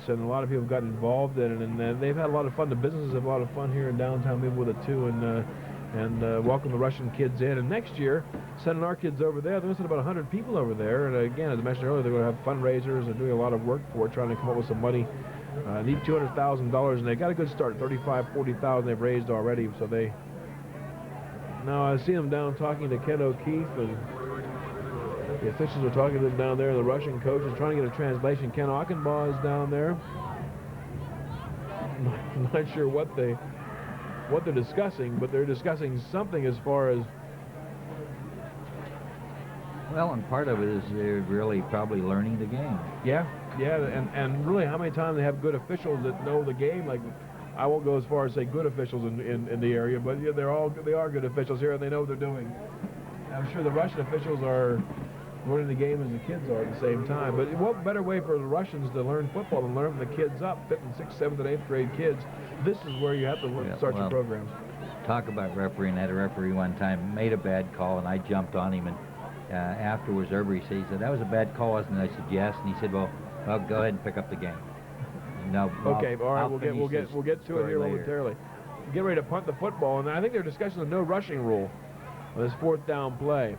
and a lot of people have gotten involved in it, and they've had a lot of fun. The businesses have a lot of fun here in downtown Meadville with it too, and welcome the Russian kids in. And next year, sending our kids over there, they're sending about 100 people over there. And again, as I mentioned earlier, they're going to have fundraisers and doing a lot of work for it, trying to come up with some money. Need $200,000, and they got a good start. 35, 40,000 they've raised already. So they. Now I see them down talking to Ken O'Keefe, and the officials are talking to them down there. The Russian coach is trying to get a translation. Ken Ockenbaugh is down there. I'm not sure what they're discussing, but they're discussing something as far as. Well, and part of it is they're really probably learning the game. Yeah, and really how many times they have good officials that know the game. Like, I won't go as far as say good officials in the area, but yeah, they are good officials here, and they know what they're doing. I'm sure the Russian officials are learning the game as the kids are at the same time. But what better way for the Russians to learn football than learn from the kids up, 5th and 6th, 7th, and 8th grade kids? This is where you have to start your programs. Talk about refereeing. I had a referee one time, made a bad call, and I jumped on him, and afterwards, everybody said, "That was a bad call, wasn't it?" I said, "Yes." And he said, "Well, go ahead and pick up the game." No, okay, all right, we'll get to it here momentarily. Get ready to punt the football, and I think they're discussing the no rushing rule on this 4th down play.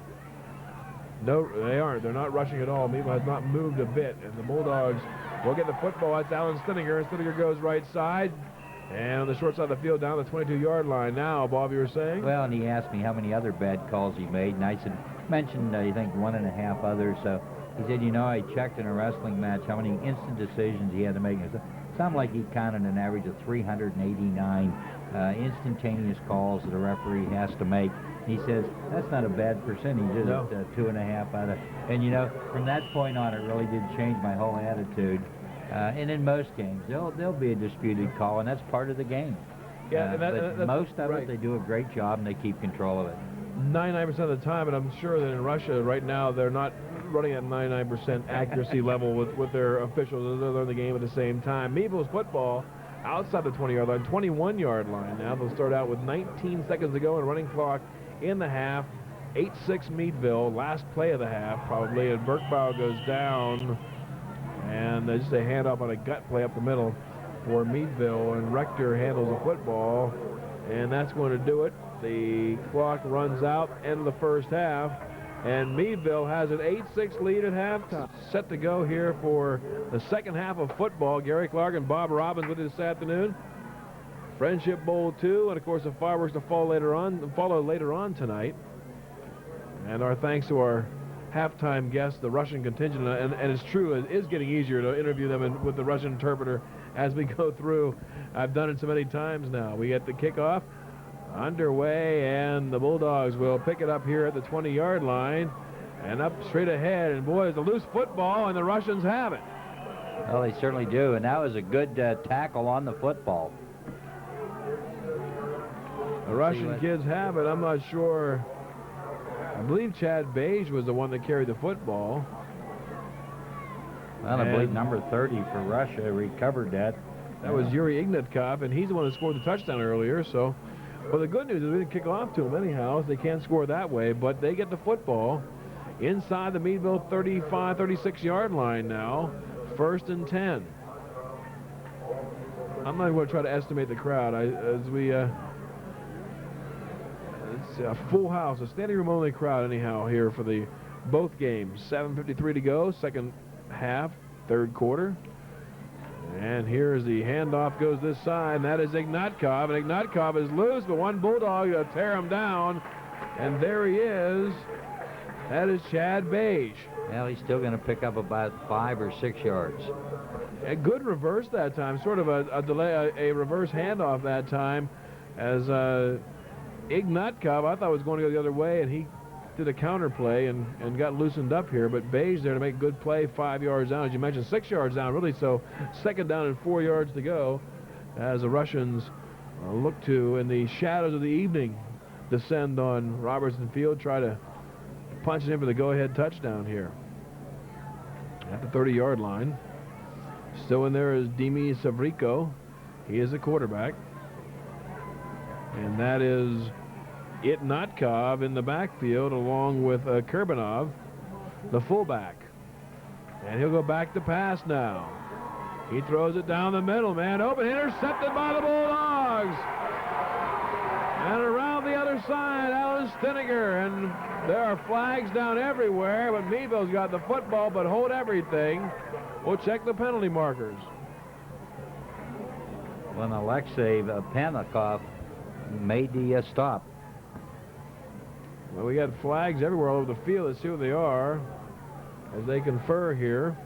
No, they aren't. They're not rushing at all. Meadville has not moved a bit, and the Bulldogs will get the football. That's Alan Stinninger, and Stinninger goes right side, and on the short side of the field down the 22-yard line. Now, Bob, you were saying? Well, and he asked me how many other bad calls he made, and I said, mentioned, I think, 1.5 others. So he said, I checked in a wrestling match how many instant decisions he had to make. It sounded like he counted an average of 389 instantaneous calls that a referee has to make. He says, that's not a bad percentage, is it? 2.5 out of... And, from that point on, it really did change my whole attitude. And in most games, there'll be a disputed call, and that's part of the game. Yeah, but most of it, they do a great job, and they keep control of it. 99% of the time, and I'm sure that in Russia right now, they're not running at 99% accuracy level with their officials. They learn the game at the same time. Meadville's football outside the 20-yard line, 21-yard line. Now they'll start out with 19 seconds to go and a running clock in the half. 8-6 Meadville, last play of the half probably, and Burkbile goes down, and just a handoff on a gut play up the middle for Meadville, and Rector handles the football, and that's going to do it. The clock runs out, end of the first half, and Meadville has an 8-6 lead at halftime. Set to go here for the second half of football. Gary Clark and Bob Robbins with you this afternoon. Friendship Bowl 2, and of course the fireworks to follow later on tonight. And our thanks to our halftime guest, the Russian contingent, and it's true, it is getting easier to interview them with the Russian interpreter as we go through. I've done it so many times now. We get the kickoff underway, and the Bulldogs will pick it up here at the 20-yard line and up straight ahead. And boy, it's a loose football, and the Russians have it. Well, they certainly do, and that was a good tackle on the football. The Russian kids have it. I'm not sure. I believe Chad Beige was the one that carried the football. Well, I believe number 30 for Russia recovered that. That was Yuri Ignatkov, and he's the one that scored the touchdown earlier. So, well, the good news is we didn't kick off to them anyhow, so they can't score that way, but they get the football inside the Meadville 35, 36-yard line now. 1st and 10. I'm not even going to try to estimate the crowd. It's a full house, a standing room only crowd anyhow here for the both games. 7:53 to go, second half, third quarter. And here is the handoff, goes this side, and that is Ignatkov. And Ignatkov is loose, but one Bulldog will tear him down. And there he is. That is Chad Beige. Well, he's still going to pick up about 5 or 6 yards. A good reverse that time, sort of a delay, a reverse handoff that time, as Ignatkov, I thought was going to go the other way, and he did a counter play and got loosened up here. But Beige there to make a good play, 5 yards down, as you mentioned, 6 yards down, really. So 2nd down and 4 yards to go, as the Russians look to, in the shadows of the evening, descend on Robertson Field, try to punch it in for the go-ahead touchdown here at the 30-yard line. Still in there is Dimi Savrico. He is the quarterback. And that is Ignatkov in the backfield, along with Kurbanov, the fullback. And he'll go back to pass now. He throws it down the middle, man open, intercepted by the Bulldogs. And around the other side, Alan Stiniger, and there are flags down everywhere, but Meadville's got the football, but hold everything. We'll check the penalty markers. When Alexei Panikov made the stop. Well, we got flags everywhere all over the field. Let's see what they are as they confer here.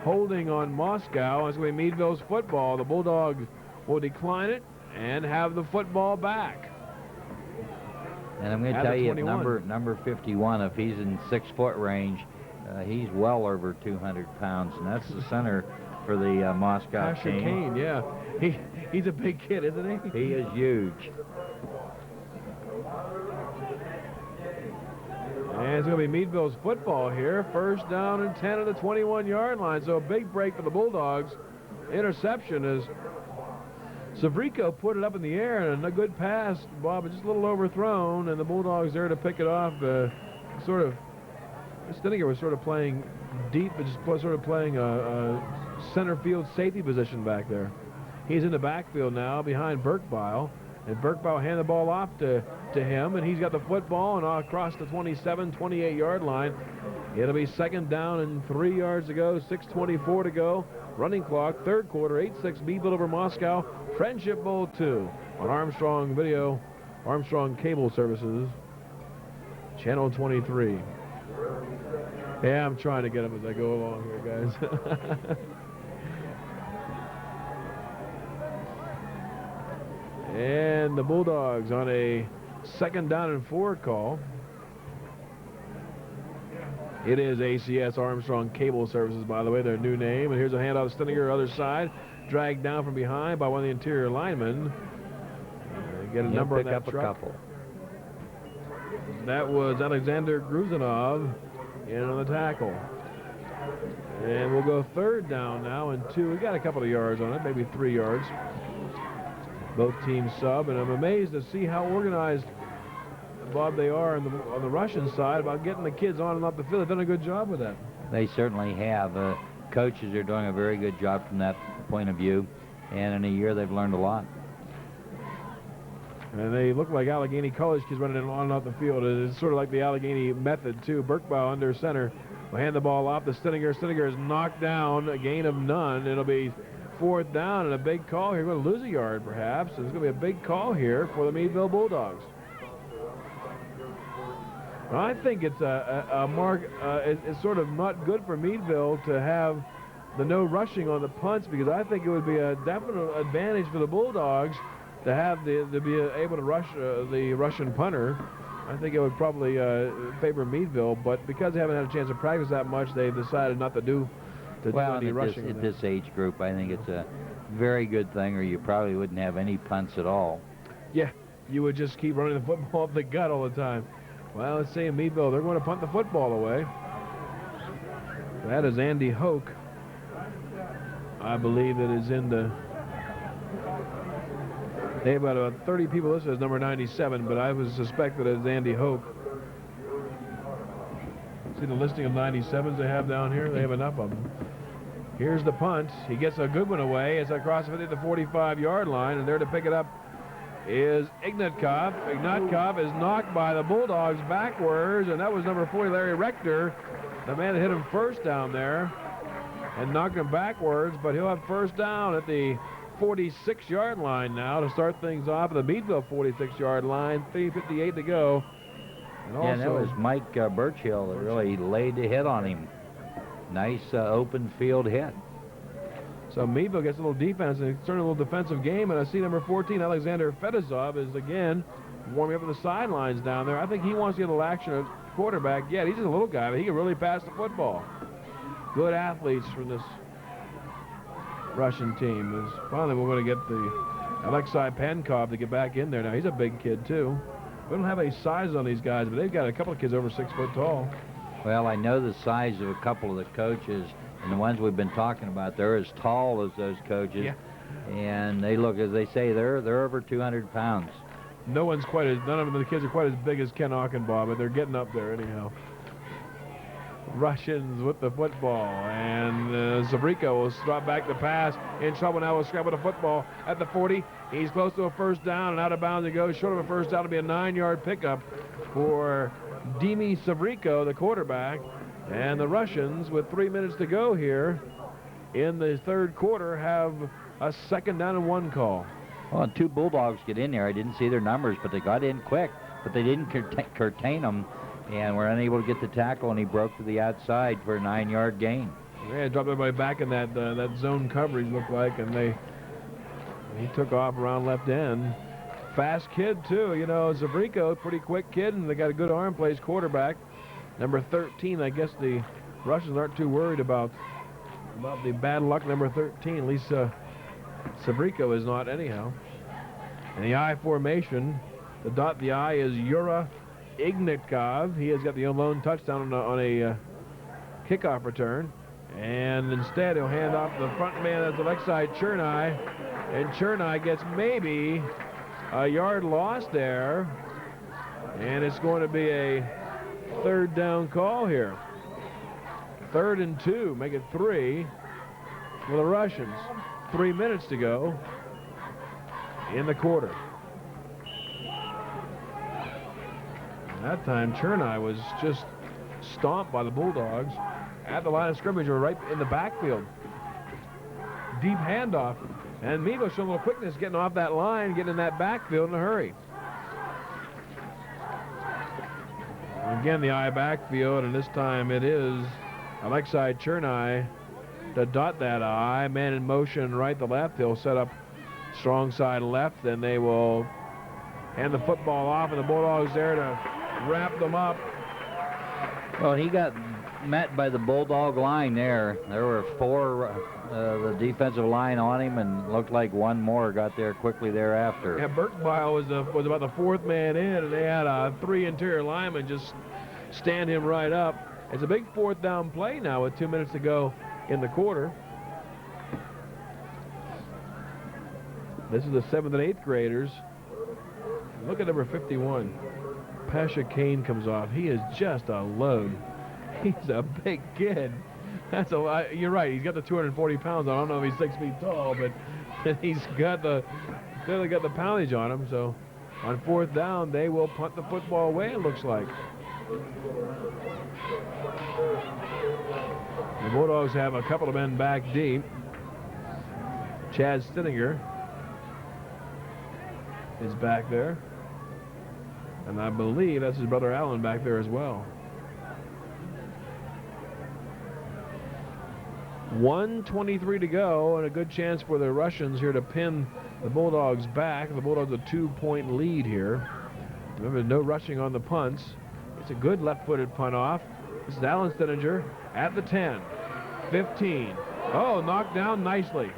Holding on Moscow. It's going to be Meadville's football. The Bulldogs will decline it and have the football back. And I'm going to tell you, number 51, if he's in 6-foot range, he's well over 200 pounds, and that's the center for the Moscow Asher team. Kane, yeah. He's a big kid, isn't he? He is huge. And it's going to be Meadville's football here. 1st down and 10 at the 21-yard line. So a big break for the Bulldogs. Interception as Savrico put it up in the air, and a good pass, Bob, just a little overthrown, and the Bulldogs there to pick it off. Stiniger was sort of playing deep, but just sort of playing a center field safety position back there. He's in the backfield now behind Burkbile, and Burkbile hand the ball off to him, and he's got the football and across the 27, 28-yard line. It'll be 2nd down and 3 yards to go, 6:24 to go. Running clock, third quarter, 8-6 Meadville over Moscow. Friendship Bowl 2 on Armstrong Video, Armstrong Cable Services, Channel 23. Yeah, I'm trying to get them as I go along here, guys. And the Bulldogs on a 2nd down and 4 call. It is ACS Armstrong Cable Services, by the way, their new name. And here's a handoff to Stiniger, other side, dragged down from behind by one of the interior linemen. Get a number on that truck. A couple. That was Alexander Gruzanov in on the tackle. And we'll go 3rd down now and 2. We got a couple of yards on it, maybe 3 yards. Both teams sub, and I'm amazed to see how organized, Bob, they are on the Russian side about getting the kids on and off the field. They've done a good job with that. They certainly have. Coaches are doing a very good job from that point of view, and in a year they've learned a lot. And they look like Allegheny College kids running on and off the field. It's sort of like the Allegheny method, too. Burkbile under center will hand the ball off to Stiniger. Stiniger is knocked down, a gain of none. It'll be 4th down and a big call here. We're going to lose a yard, perhaps. It's going to be a big call here for the Meadville Bulldogs. I think it's a mark. It's sort of not good for Meadville to have the no rushing on the punts, because I think it would be a definite advantage for the Bulldogs to have to be able to rush the Russian punter. I think it would probably favor Meadville, but because they haven't had a chance to practice that much, they've decided not to do any rushing. At this age group, I think it's a very good thing, or you probably wouldn't have any punts at all. Yeah, you would just keep running the football up the gut all the time. Well, let's see in Meadville, they're going to punt the football away. That is Andy Hoke. I believe it is in the... They have about 30 people listed as number 97, but I would suspect that it's Andy Hoke. See the listing of 97s they have down here? They have enough of them. Here's the punt. He gets a good one away. It's across the 45-yard line, and there to pick it up is Ignatkov. Ignatkov is knocked by the Bulldogs backwards, and that was number 40, Larry Rector, the man that hit him first down there and knocked him backwards, but he'll have first down at the 46-yard line now to start things off at the Meadville 46-yard line. 3:58 to go. And that was Mike Birchill that really laid the hit on him. Nice open field hit. So Meadville gets a little defense and it's turning a little defensive game, and I see number 14, Alexander Fedosov, is again warming up at the sidelines down there. I think he wants to get a little action at quarterback. Yeah, he's just a little guy, but he can really pass the football. Good athletes from this Russian team. Finally, we're going to get the Alexei Pankov to get back in there now. He's a big kid, too. We don't have any size on these guys, but they've got a couple of kids over 6 foot tall. Well, I know the size of a couple of the coaches, and the ones we've been talking about, they're as tall as those coaches. Yeah. And they look, as they say, they're over 200 pounds. None of the kids are quite as big as Ken Ockenbaugh, but they're getting up there anyhow. Russians with the football, and Zabrico will drop back the pass. In trouble now, will scramble the football at the 40. He's close to a first down, and out of bounds it goes. Short of a first down to be a 9-yard pickup for Dimi Sabrico, the quarterback. And the Russians, with 3 minutes to go here in the third quarter, have a 2nd down and 1 call. Well, 2 Bulldogs get in there. I didn't see their numbers, but they got in quick, but they didn't curtain them, and were unable to get the tackle, and he broke to the outside for a 9-yard gain. Yeah, dropped everybody back in that zone coverage, looked like, and he took off around left end. Fast kid, too. You know, Zabrico, pretty quick kid, and they got a good arm, plays quarterback. Number 13, I guess the Russians aren't too worried about the bad luck, number 13. At least Zabrico is not anyhow. In the I formation, the dot the I is Yura Ignatkov. He has got the lone touchdown on a kickoff return. And instead, he'll hand off the front man at the left side, Chernai. And Chernai gets maybe a yard loss there. And it's going to be a 3rd down call here. 3rd and 2, make it 3 for the Russians. 3 minutes to go in the quarter. That time, Chernai was just stomped by the Bulldogs at the line of scrimmage, or right in the backfield. Deep handoff, and Meadville showing a little quickness getting off that line, getting in that backfield in a hurry. Again, the I backfield, and this time it is Alexei Chernai to dot that I. Man in motion right to left. He'll set up strong side left, and they will hand the football off, and the Bulldogs there to wrap them up. Well, he got met by the Bulldog line there. There were 4 the defensive line on him, and looked like 1 more got there quickly thereafter. Yeah, Birkbeil was about the 4th man in, and they had 3 interior linemen just stand him right up. It's a big 4th down play now with 2 minutes to go in the quarter. This is the 7th and 8th graders. Look at number 51. Pasha Kane comes off. He is just a load. He's a big kid. That's a lot. You're right. He's got the 240 pounds on. I don't know if he's 6 feet tall, but he's clearly got the poundage on him. So on 4th down, they will punt the football away, it looks like. The Bulldogs have a couple of men back deep. Chad Stinninger is back there. And I believe that's his brother Alan back there as well. 1:23 to go, and a good chance for the Russians here to pin the Bulldogs back. The Bulldogs a 2-point lead here. Remember, no rushing on the punts. It's a good left-footed punt off. This is Alan Stininger at the 10, 15. Oh, knocked down nicely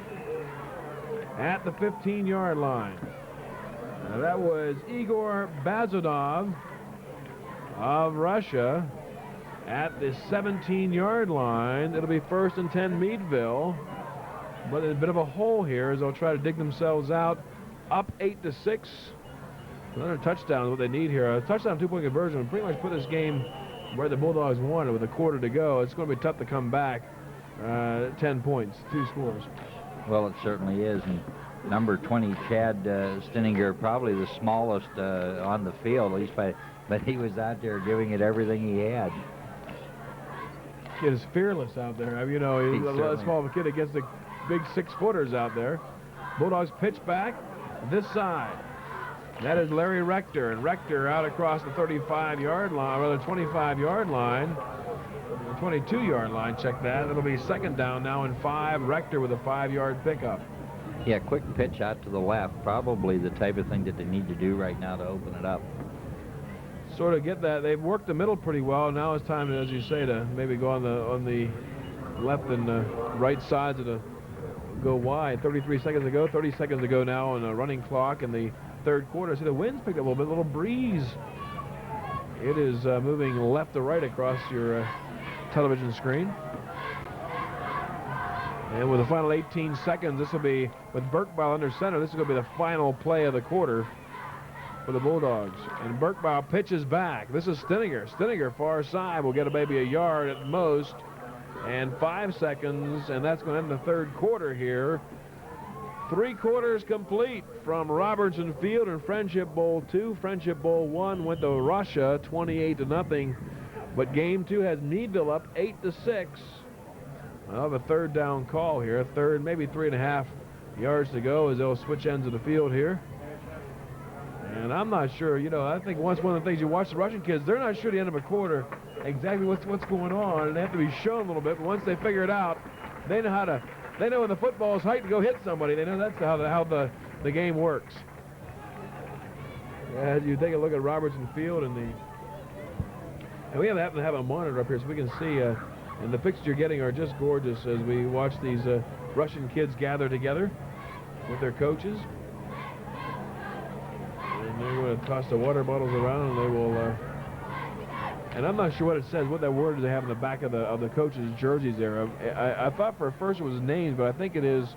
at the 15-yard line. Now that was Igor Bazadov of Russia at the 17-yard line. It'll be 1st and 10 Meadville. But there's a bit of a hole here as they'll try to dig themselves out. Up 8-6. Another touchdown is what they need here. A touchdown, 2-point conversion would pretty much put this game where the Bulldogs wanted with a quarter to go. It's going to be tough to come back. 10 points, 2 scores. Well, it certainly is. And number 20, Chad Stininger, probably the smallest on the field, at least but he was out there giving it everything he had. Kid is fearless out there. You know, he's a small kid against the big 6-footers out there. Bulldogs pitch back this side. That is Larry Rector, and Rector out across the 35-yard line, or the 25-yard line, 22-yard line, check that. It'll be 2nd down now and 5. Rector with a 5-yard pickup. Yeah, quick pitch out to the left, probably the type of thing that they need to do right now to open it up. Sort of get that. They've worked the middle pretty well. Now it's time, as you say, to maybe go on the left and right sides of the go wide. 33 seconds to go, 30 seconds to go now on a running clock in the 3rd quarter. See, the wind's picked up a little bit, a little breeze. It is moving left to right across your television screen. And with the final 18 seconds, this will be, with Burkbile under center, this is going to be the final play of the quarter for the Bulldogs. And Burkbile pitches back. This is Stininger. Stininger far side will get maybe a yard at most. And 5 seconds, and that's going to end the 3rd quarter here. 3 quarters complete from Robertson Field and Friendship Bowl 2. Friendship Bowl 1 went to Russia 28-0. But game 2 has Meadville up 8-6. I'll have a 3rd down call here. 3rd, maybe 3.5 yards to go as they'll switch ends of the field here. And I'm not sure, you know, I think one of the things you watch the Russian kids, they're not sure at the end of a quarter exactly what's going on, and they have to be shown a little bit. But once they figure it out, they know when the football is height to go hit somebody. They know that's how the game works. As you take a look at Robertson Field and we happen to have a monitor up here so we can see, and the pictures you're getting are just gorgeous as we watch these Russian kids gather together with their coaches. And they're going to toss the water bottles around, and they will. And I'm not sure what it says, what that word they have in the back of the coaches' jerseys there. I thought for first it was names, but I think it is.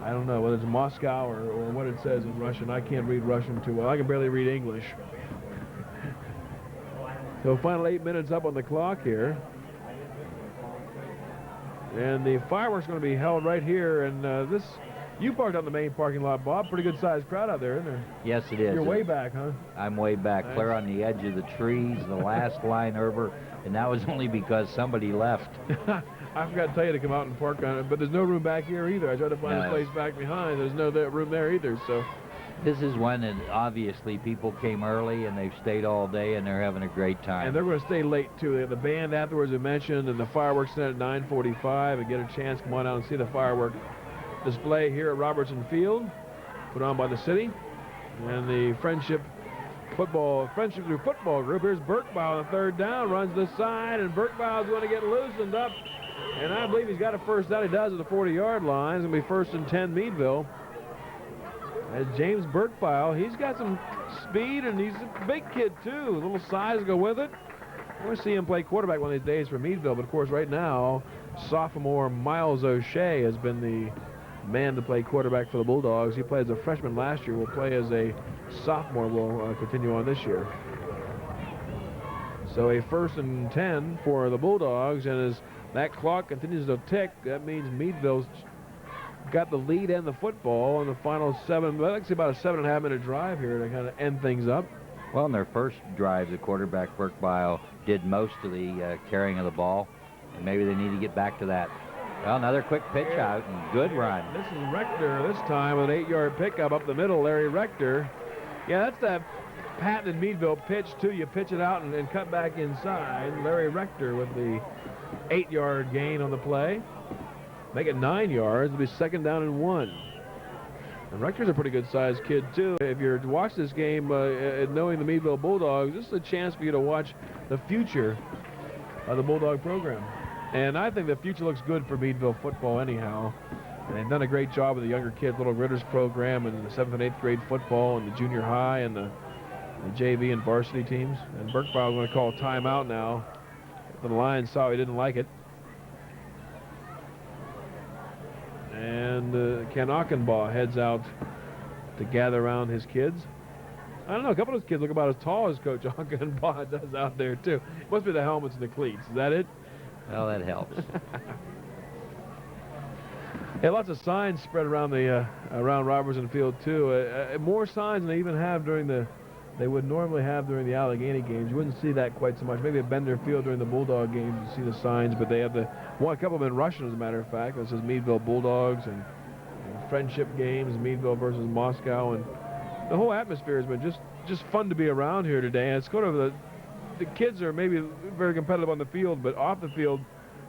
I don't know whether it's Moscow or what it says in Russian. I can't read Russian too well. I can barely read English. So final 8 minutes up on the clock here. And the fireworks are going to be held right here. And you parked on the main parking lot, Bob. Pretty good sized crowd out there, isn't there? Yes, it is. You're way back, huh? I'm way back, nice. Clear on the edge of the trees, the last line over. And that was only because somebody left. I forgot to tell you to come out and park on it, but there's no room back here either. I tried to find a place back behind. There's no room there either, so. This is one that obviously people came early and they've stayed all day and they're having a great time. And they're going to stay late too. They have the band afterwards I mentioned, and the fireworks at 9:45, and get a chance to come on out and see the firework display here at Robertson Field, put on by the city. And the Friendship Football Group. Here's Burkbile on the 3rd down, runs this side, and Burkbile's going to get loosened up. And I believe he's got a first down. He does at the 40-yard line. It's going to be 1st and 10 Meadville. As James Burkbile, he's got some speed, and he's a big kid too. A little size to go with it. We're going to see him play quarterback one of these days for Meadville, but of course right now, sophomore Miles O'Shea has been the man to play quarterback for the Bulldogs. He played as a freshman last year, will play as a sophomore, will continue on this year. So a 1st and 10 for the Bulldogs, and as that clock continues to tick, that means Meadville's got the lead and the football in the final 7, well, actually about a 7.5 minute drive here to kind of end things up. Well, in their first drive, the quarterback Burkbile did most of the carrying of the ball, and maybe they need to get back to that. Well, another quick pitch out and good run. This is Rector this time with an 8-yard pickup up the middle, Larry Rector. Yeah, Patton and Meadville pitch to you, pitch it out and cut back inside. Larry Rector with the 8-yard gain on the play. Make it 9 yards. It'll be 2nd down and 1. And Rector's a pretty good-sized kid, too. If you're to watch this game, knowing the Meadville Bulldogs, this is a chance for you to watch the future of the Bulldog program. And I think the future looks good for Meadville football anyhow. And they've done a great job with the younger kids, Little Ritters program, and the 7th and 8th grade football, and the junior high, and the JV and varsity teams. And Burkebile is going to call timeout now. The Lions saw he didn't like it. And Ken Ockenbaugh heads out to gather around his kids. I don't know, a couple of those kids look about as tall as Coach Ockenbaugh does out there, too. Must be the helmets and the cleats. Is that it? Well, that helps. Yeah, lots of signs spread around the around Robertson Field too. More signs than they even have they would normally have during the Allegheny games. You wouldn't see that quite so much. Maybe at Bender Field during the Bulldog games you see the signs, but they have a couple of them in Russian, as a matter of fact. It says Meadville Bulldogs and friendship games, Meadville versus Moscow, and the whole atmosphere has been just fun to be around here today. And it's kind of the kids are maybe very competitive on the field, but off the field,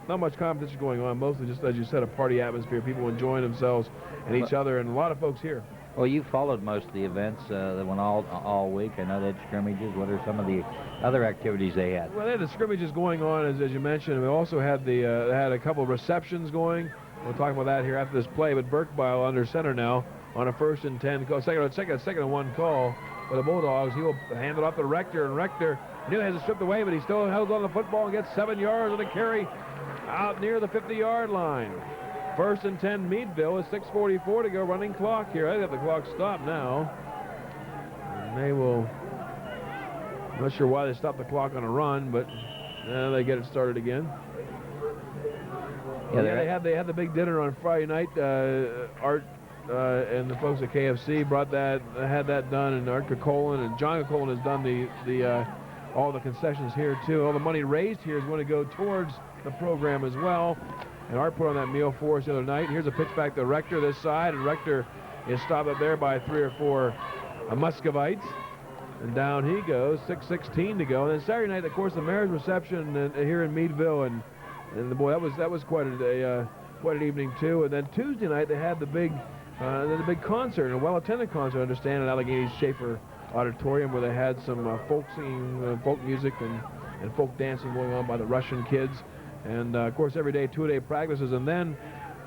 not much competition going on. Mostly just, as you said, a party atmosphere, people enjoying themselves and each other, and a lot of folks here. Well, you followed most of the events that went all week. I know they had scrimmages. What are some of the other activities they had? Well, they had the scrimmages going on, as you mentioned. We also had they had a couple of receptions going. We'll talk about that here after this play. But Burkebile under center now on a 1st and 10 call, second and 1 call for the Bulldogs. He will hand it off to Rector, and Rector nearly has it stripped away, but he still held on the football and gets 7 yards on a carry out near the 50-yard line. 1st and 10 Meadville with 6:44 to go, running clock here. I think the clock stopped now. And they will, I'm not sure why they stopped the clock on a run, but they get it started again. Yeah, they had the big dinner on Friday night. Art and the folks at KFC had that done, and Art Kokolin and John Kokolin has done all the concessions here too. All the money raised here is going to go towards the program as well. And Art put on that meal for us the other night. Here's a pitch back to Rector this side, and Rector is stopped up there by 3 or 4 Muscovites. And down he goes, 6:16 to go. And then Saturday night, of course, the Mayor's reception here in Meadville, and boy, that was quite an evening too. And then Tuesday night they had the big concert, a well-attended concert, I understand, at Allegheny's Schaefer Auditorium, where they had some folk singing, folk music, and folk dancing going on by the Russian kids. And of course, every day, 2-a-day practices. And then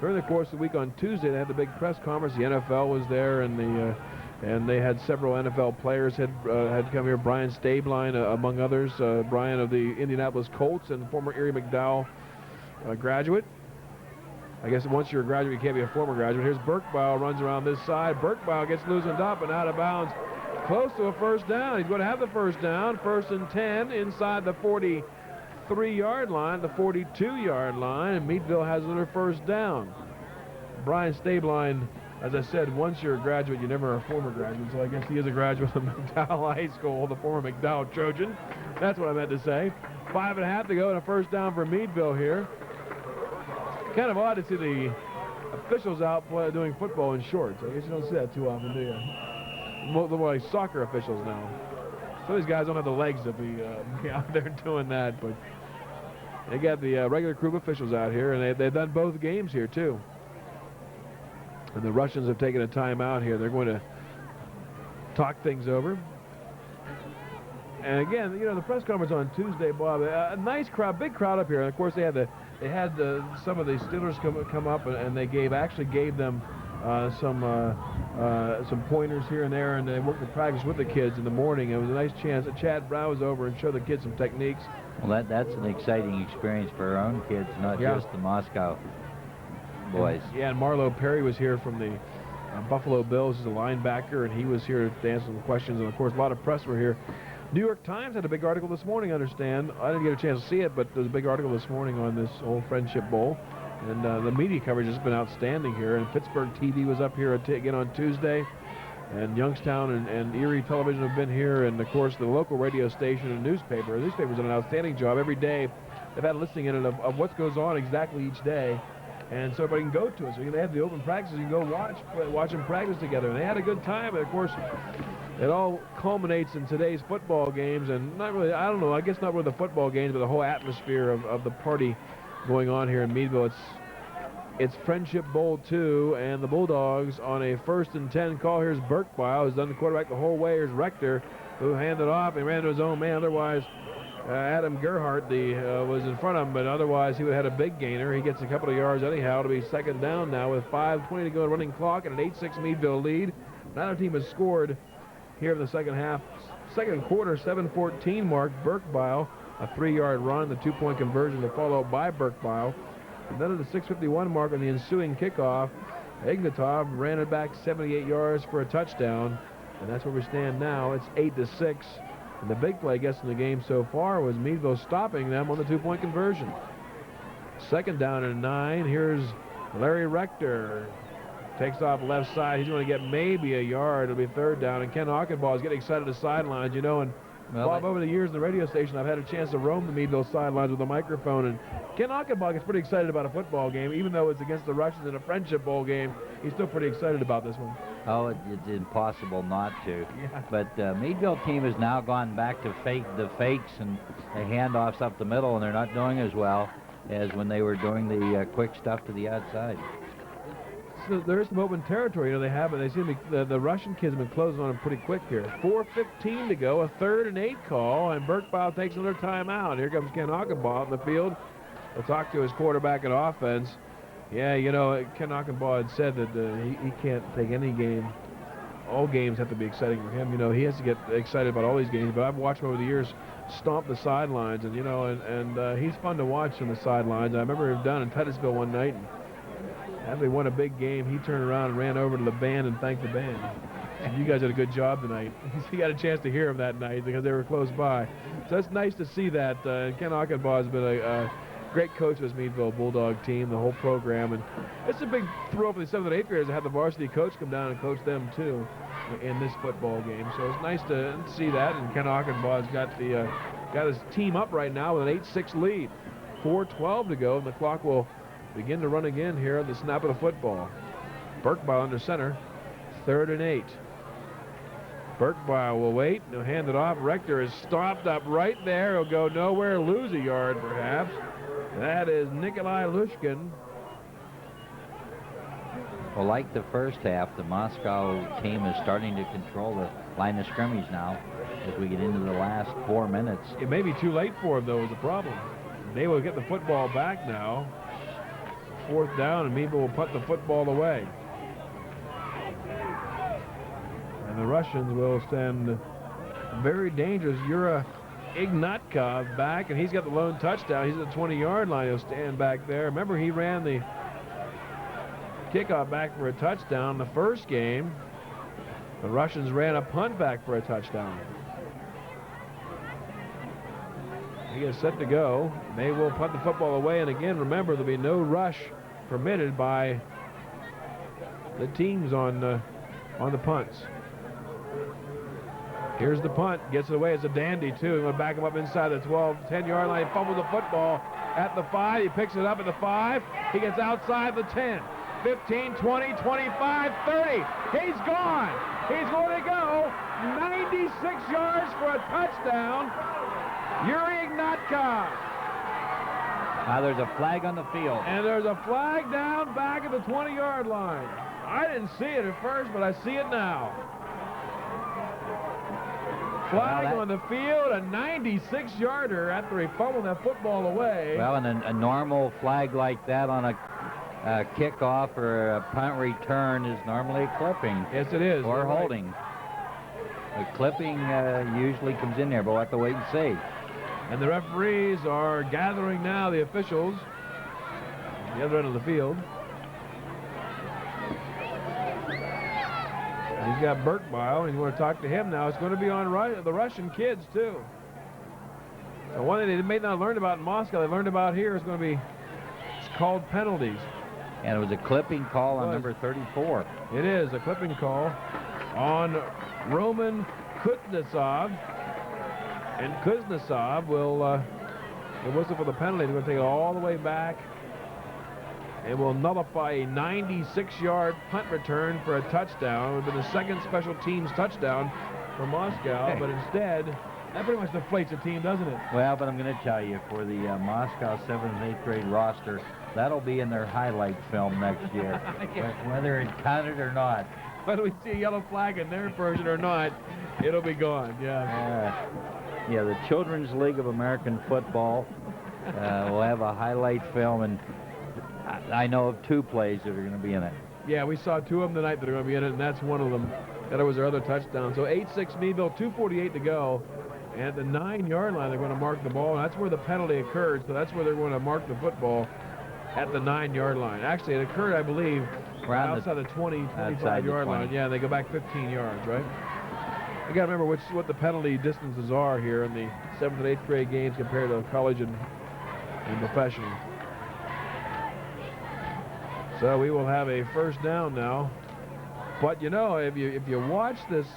during the course of the week on Tuesday, they had the big press conference. The NFL was there, and they had several NFL players had come here. Brian Stabline, among others. Brian of the Indianapolis Colts and former Erie McDowell graduate. I guess once you're a graduate, you can't be a former graduate. Here's Burkebile, runs around this side. Burkebile gets loosened up and out of bounds, close to a 1st down. He's going to have the 1st down, 1st and 10 inside the 43-yard line, the 42-yard line, and Meadville has another 1st down. Brian Stabline, as I said, once you're a graduate, you never are a former graduate, so I guess he is a graduate of McDowell High School, the former McDowell Trojan. That's what I meant to say. 5.5 to go and a 1st down for Meadville here. Kind of odd to see the officials out doing football in shorts. I guess you don't see that too often, do you? More like soccer officials now. Some of these guys don't have the legs to be out there doing that, but they got the regular crew of officials out here, and they've done both games here too. And the Russians have taken a timeout here. They're going to talk things over. And again, you know, the press conference on Tuesday, Bob, a nice crowd, big crowd up here. And of course, they had some of the Steelers come up, and they gave them some pointers here and there, and they worked the practice with the kids in the morning. It was a nice chance that Chad Brown was over and showed the kids some techniques. Well, that's an exciting experience for our own kids, not just the Moscow boys. Yeah, and Marlo Perry was here from the Buffalo Bills as a linebacker, and he was here to answer some questions. And of course, a lot of press were here. New York Times had a big article this morning, I understand. I didn't get a chance to see it, but there's a big article this morning on this whole Friendship Bowl. And the media coverage has been outstanding here. And Pittsburgh TV was up here again on Tuesday. And Youngstown and Erie Television have been here. And, of course, the local radio station and newspaper. The newspaper's done an outstanding job. Every day they've had a listing in it of what goes on exactly each day. And so everybody can go to it. So they have the open practices. You can go watch them practice together. And they had a good time. And, of course, it all culminates in today's football games, and not really, I don't know, I guess not really the football games, but the whole atmosphere of the party going on here in Meadville. It's Friendship Bowl 2, and the Bulldogs on a 1st and 10 call. Here's Burkebile, who's done the quarterback the whole way. Here's Rector, who handed off and ran to his own man. Otherwise, Adam Gerhardt was in front of him, but otherwise he would have had a big gainer. He gets a couple of yards anyhow to be second down now with 5:20 to go, running clock, and an 8-6 Meadville lead. Neither team has scored here in the second half. Second quarter, 7:14 mark. Burkebile, a 3-yard run, the 2-point conversion to follow by Burkebile. And then at the 6:51 mark on the ensuing kickoff, Ignatov ran it back 78 yards for a touchdown. And that's where we stand now. It's 8-6. And the big play, I guess, in the game so far was Meadville stopping them on the 2-point conversion. Second down and 9. Here's Larry Rector. Takes off left side. He's going to get maybe a yard. It'll be third down. And Ken Aukenbaugh is getting excited at the sidelines, you know. And Bob, over the years in the radio station, I've had a chance to roam the Meadville sidelines with a microphone. And Ken Aukenbaugh gets pretty excited about a football game. Even though it's against the Russians in a Friendship Bowl game, he's still pretty excited about this one. Oh, it's impossible not to. Yeah. But Meadville team has now gone back to the fakes and the handoffs up the middle, and they're not doing as well as when they were doing the quick stuff to the outside. So there's some open territory, you know, they have, but they seem to the Russian kids have been closing on them pretty quick here. 4:15 to go, a 3rd and 8 call, and Burkebile takes another timeout. Here comes Ken Aukenbaugh in the field. We'll talk to his quarterback at offense. Yeah, you know, Ken Aukenbaugh had said that he can't take any game. All games have to be exciting for him. You know, he has to get excited about all these games, but I've watched him over the years stomp the sidelines, and, you know, and he's fun to watch on the sidelines. I remember him down in Titusville one night, and after they won a big game, he turned around and ran over to the band and thanked the band. And you guys did a good job tonight. He got a chance to hear him that night because they were close by. So it's nice to see that. Ken Aukenbaugh has been a great coach of this Meadville Bulldog team, the whole program. And it's a big thrill for the 7th and 8th graders to have the varsity coach come down and coach them, too, in this football game. So it's nice to see that. And Ken Aukenbaugh's got his team up right now with an 8-6 lead. 4:12 to go, and the clock will begin to run again here at the snap of the football. Burkebile under center, 3rd and 8. Burkebile will wait. He'll hand it off. Rector is stopped up right there. He'll go nowhere, lose a yard perhaps. That is Nikolai Lushkin. Well, like the first half, the Moscow team is starting to control the line of scrimmage now as we get into the last 4 minutes. It may be too late for him, though, is the problem. They will get the football back now. 4th down, and Meadville will put the football away. And the Russians will send very dangerous Yura Ignatkov back, and he's got the lone touchdown. He's at the 20-yard line. He'll stand back there. Remember, he ran the kickoff back for a touchdown the first game. The Russians ran a punt back for a touchdown. He is set to go. They will punt the football away, and again, remember, there'll be no rush permitted by the teams on the punts. Here's the punt. Gets it away. It's a dandy, too. He's going to back him up inside the 12, 10-yard line. He fumbles the football at the 5. He picks it up at the 5. He gets outside the 10. 15, 20, 25, 30. He's gone. He's going to go 96 yards for a touchdown. Yuri Ignatkov. Now there's a flag on the field. And there's a flag down back at the 20-yard line. I didn't see it at first, but I see it now. Flag on the field, a 96-yarder after he fumbled that football away. Well, and a normal flag like that on a kickoff or a punt return is normally a clipping. Yes, it is. Or holding. A clipping usually comes in there, but we'll have to wait and see. And the referees are gathering now, the officials, on the other end of the field. And he's got Burkebile. He's going to talk to him now. It's going to be on the Russian kids, too. So one thing they may not have learned about in Moscow, they learned about here is going to be, it's called penalties. And it was a clipping call on number 34. It is a clipping call on Roman Kuznetsov. And Kuznetsov will whistle for the penalty. They're going to take it all the way back and will nullify a 96-yard punt return for a touchdown. It would have been the second special teams touchdown for Moscow, but instead, that pretty much deflates a team, doesn't it? Well, but I'm going to tell you, for the Moscow 7th and 8th grade roster, that'll be in their highlight film next year, whether it counted or not. Whether we see a yellow flag in their version or not, it'll be gone, yeah. Yeah, the Children's League of American Football will have a highlight film, and I know of 2 plays that are going to be in it. Yeah, we saw 2 of them tonight that are going to be in it, and that's one of them. That was their other touchdown. So 8-6 Meadville, 2:48 to go. And at the 9-yard line, they're going to mark the ball. And that's where the penalty occurred. So that's where they're going to mark the football, at the 9-yard line. Actually, it occurred, I believe, right outside the 25-yard line. Yeah, they go back 15 yards, right? You got to remember what the penalty distances are here in the 7th and 8th grade games compared to college and professional. So we will have a first down now. But you know, if you watch this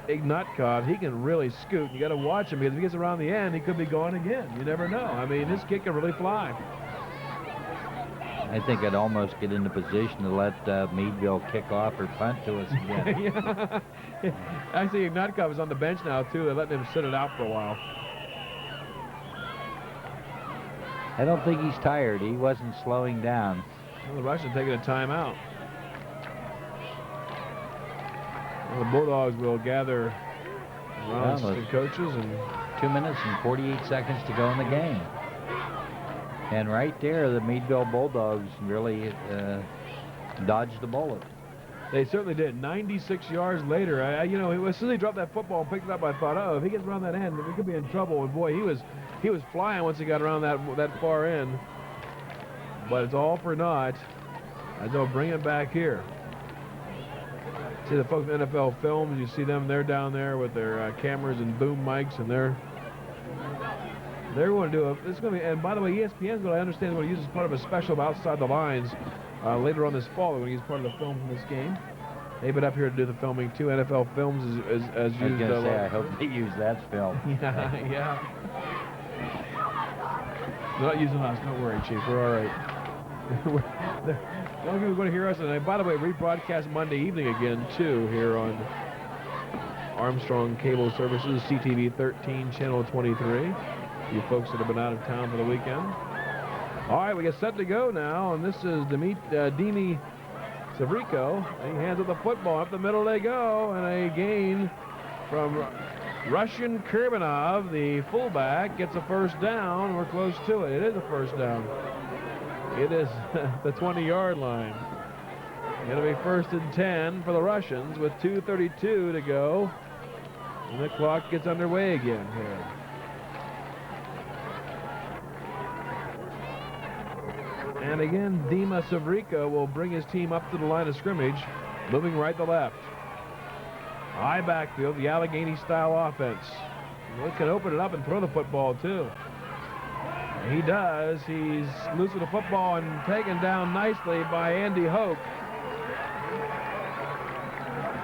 Ignatkov, he can really scoot. You got to watch him, because if he gets around the end, he could be gone again. You never know. I mean, this kid can really fly. I think I'd almost get into position to let Meadville kick off or punt to us again. Yeah. I see Ignatkov is on the bench now, too. They're letting him sit it out for a while. I don't think he's tired. He wasn't slowing down. Well, the Russians taking a timeout. Well, the Bulldogs will gather around assistant coaches. And 2 minutes and 48 seconds to go in the game. And right there, the Meadville Bulldogs really dodged the bullet. They certainly did. 96 yards later, you know, as soon as he dropped that football and picked it up, I thought, oh, if he gets around that end, we could be in trouble. And boy, he was flying once he got around that far end. But it's all for naught, as they'll bring it back here. See the folks in NFL Films, you see them, they're down there with their cameras and boom mics, and they're going to do it's going to be, and by the way, ESPN's going to understand what to use as part of a special of Outside the Lines later on this fall. They're going to use part of the film from this game. They've been up here to do the filming too. NFL Films is used. I was going to say, I hope they use that film. Yeah. They're not using us, don't worry, Chief, we're all right. Long people are going to hear us, and by the way, rebroadcast Monday evening again too here on Armstrong Cable Services, CTV 13, Channel 23. You folks that have been out of town for the weekend. All right, we get set to go now, and this is Dimi Savrico. He hands up the football. Up the middle they go, and a gain from Russian Kurbanov, the fullback, gets a first down. We're close to it. It is a first down. It is the 20-yard line. It'll be 1st and 10 for the Russians with 2:32 to go. And the clock gets underway again here. And again, Dima Savrico will bring his team up to the line of scrimmage, moving right to left. High backfield, the Allegheny-style offense. He can open it up and throw the football, too. He does. He's loose with the football and taken down nicely by Andy Hoke.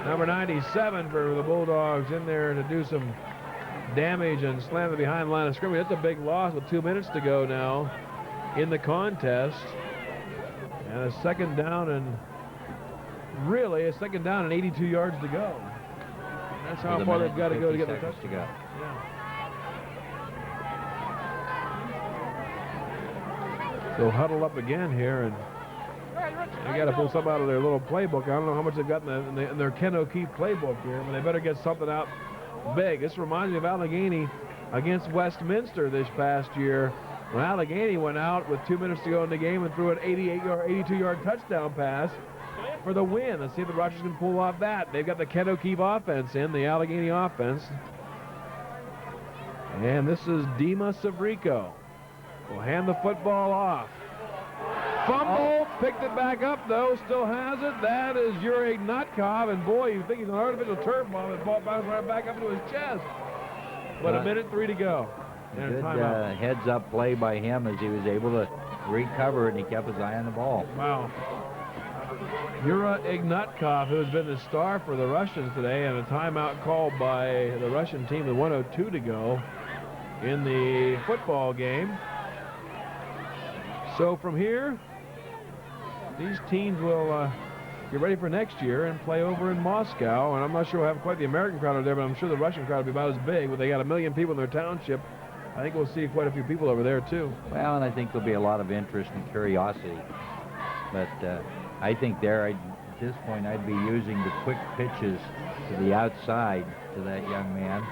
Number 97 for the Bulldogs in there to do some damage and slam it behind the line of scrimmage. That's a big loss with 2 minutes to go now in the contest. And a second down and 82 yards to go. That's how far they've got to go to get the touchdown. Yeah. So huddle up again here, and they got to pull something out of their little playbook. I don't know how much they've got in their Ken O'Keefe playbook here, but they better get something out big. This reminds me of Allegheny against Westminster this past year, when Allegheny went out with 2 minutes to go in the game and threw an 82-yard touchdown pass for the win. Let's see if the Russians can pull off that. They've got the Ken O'Keefe offense in, the Allegheny offense. And this is Dima Savrico. Will hand the football off. Fumble, picked it back up though, still has it. That is Yuri Ignatkov, and boy, you think he's an artificial turf bomb, and ball bounced right back up into his chest. But a minute 3 to go. Good heads-up play by him as he was able to recover, and he kept his eye on the ball. Wow. Yuri Ignatkov, who has been the star for the Russians today, and a timeout called by the Russian team with 1:02 to go in the football game. So from here, these teams will get ready for next year and play over in Moscow. And I'm not sure we'll have quite the American crowd over there, but I'm sure the Russian crowd will be about as big. But they got 1 million people in their township. I think we'll see quite a few people over there, too. Well, and I think there'll be a lot of interest and curiosity. But I think there, at this point, I'd be using the quick pitches to the outside to that young man.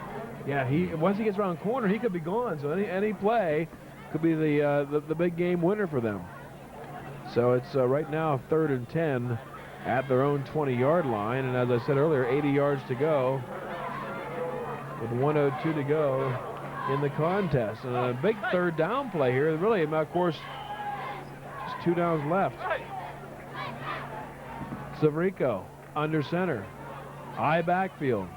Yeah, once he gets around the corner, he could be gone. So any play could be the big game winner for them. So it's right now 3rd and 10 at their own 20-yard line. And as I said earlier, 80 yards to go with 1:02 to go in the contest. And a big 3rd down play here. Really, of course, just 2 downs left. Severico under center. High backfield.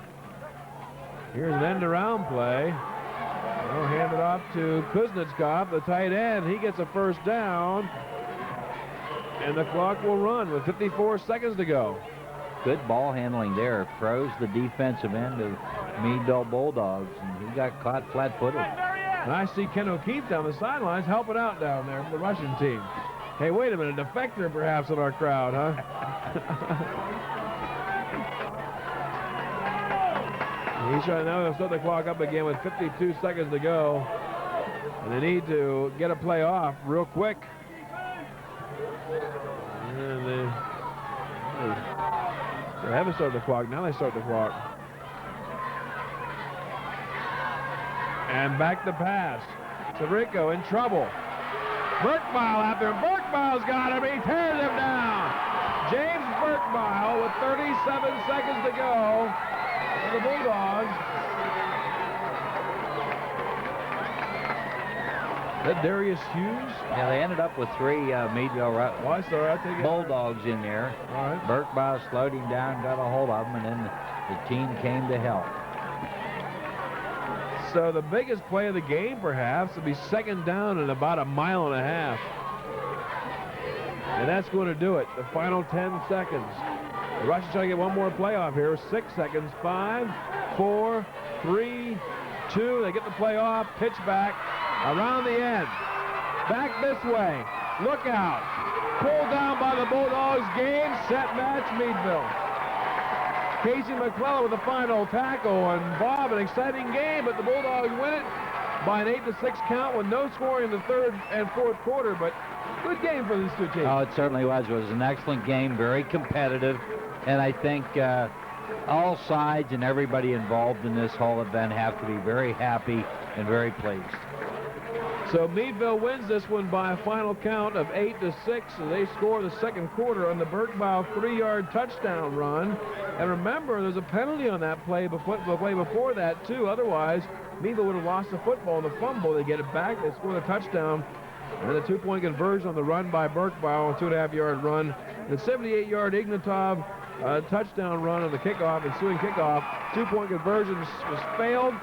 Here's an end-around play. They'll hand it off to Kuznetsov, the tight end. He gets a 1st down. And the clock will run with 54 seconds to go. Good ball handling there. Froze the defensive end of Meadville Bulldogs, and he got caught flat-footed. And I see Ken O'Keefe down the sidelines helping out down there for the Russian team. Hey, wait a minute, a defector perhaps in our crowd, huh? He's trying now to start the clock up again with 52 seconds to go. And they need to get a play off real quick. And they haven't started the clock. Now they start the clock. And back to pass. Severico in trouble. Burkbile after him. Burkbile's got him. He tears him down. James Burkbile with 37 seconds to go for the Bulldogs. Is that Darius Hughes? Yeah, they ended up with 3 Meadville Bulldogs in there. All right. Burkbile slowed him down, got a hold of him, and then the team came to help. So the biggest play of the game, perhaps, will be 2nd down and about 1.5 miles. And that's going to do it. The final 10 seconds. The Russians trying to get one more playoff here. 6 seconds. 5, 4, 3, 2. They get the play off. Pitch back. Around the end. Back this way. Look out. Pulled down by the Bulldogs. Game, set, match, Meadville. Casey McClellan with the final tackle. And Bob, an exciting game, but the Bulldogs win it by an 8-6 count with no scoring in the 3rd and 4th quarter. But good game for these 2 teams. Oh, it certainly was. It was an excellent game, very competitive. And I think all sides and everybody involved in this whole event have to be very happy and very pleased. So Meadville wins this one by a final count of 8-6, and they score the 2nd quarter on the Burkbile 3-yard touchdown run. And remember, there's a penalty on that play before that, too. Otherwise, Meadville would have lost the football in the fumble. They get it back. They score the touchdown. And the 2-point conversion on the run by Burkbile, a 2.5-yard run. The 78-yard Ignatov touchdown run on the kickoff, ensuing kickoff. 2-point conversion was failed.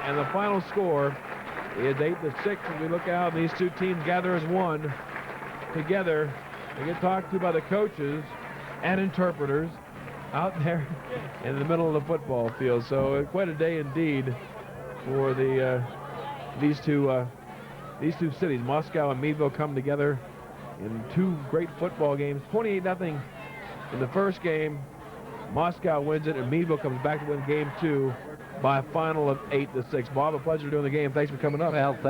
And the final score is 8-6 as we look out. These 2 teams gather as one together. They get talked to by the coaches and interpreters out there in the middle of the football field. So quite a day indeed for these two cities. Moscow and Meadville come together in 2 great football games. 28-0 in the first game. Moscow wins it, and Meadville comes back to win game 2 by a final of 8-6. Bob, a pleasure doing the game. Thanks for coming up. Well, thanks.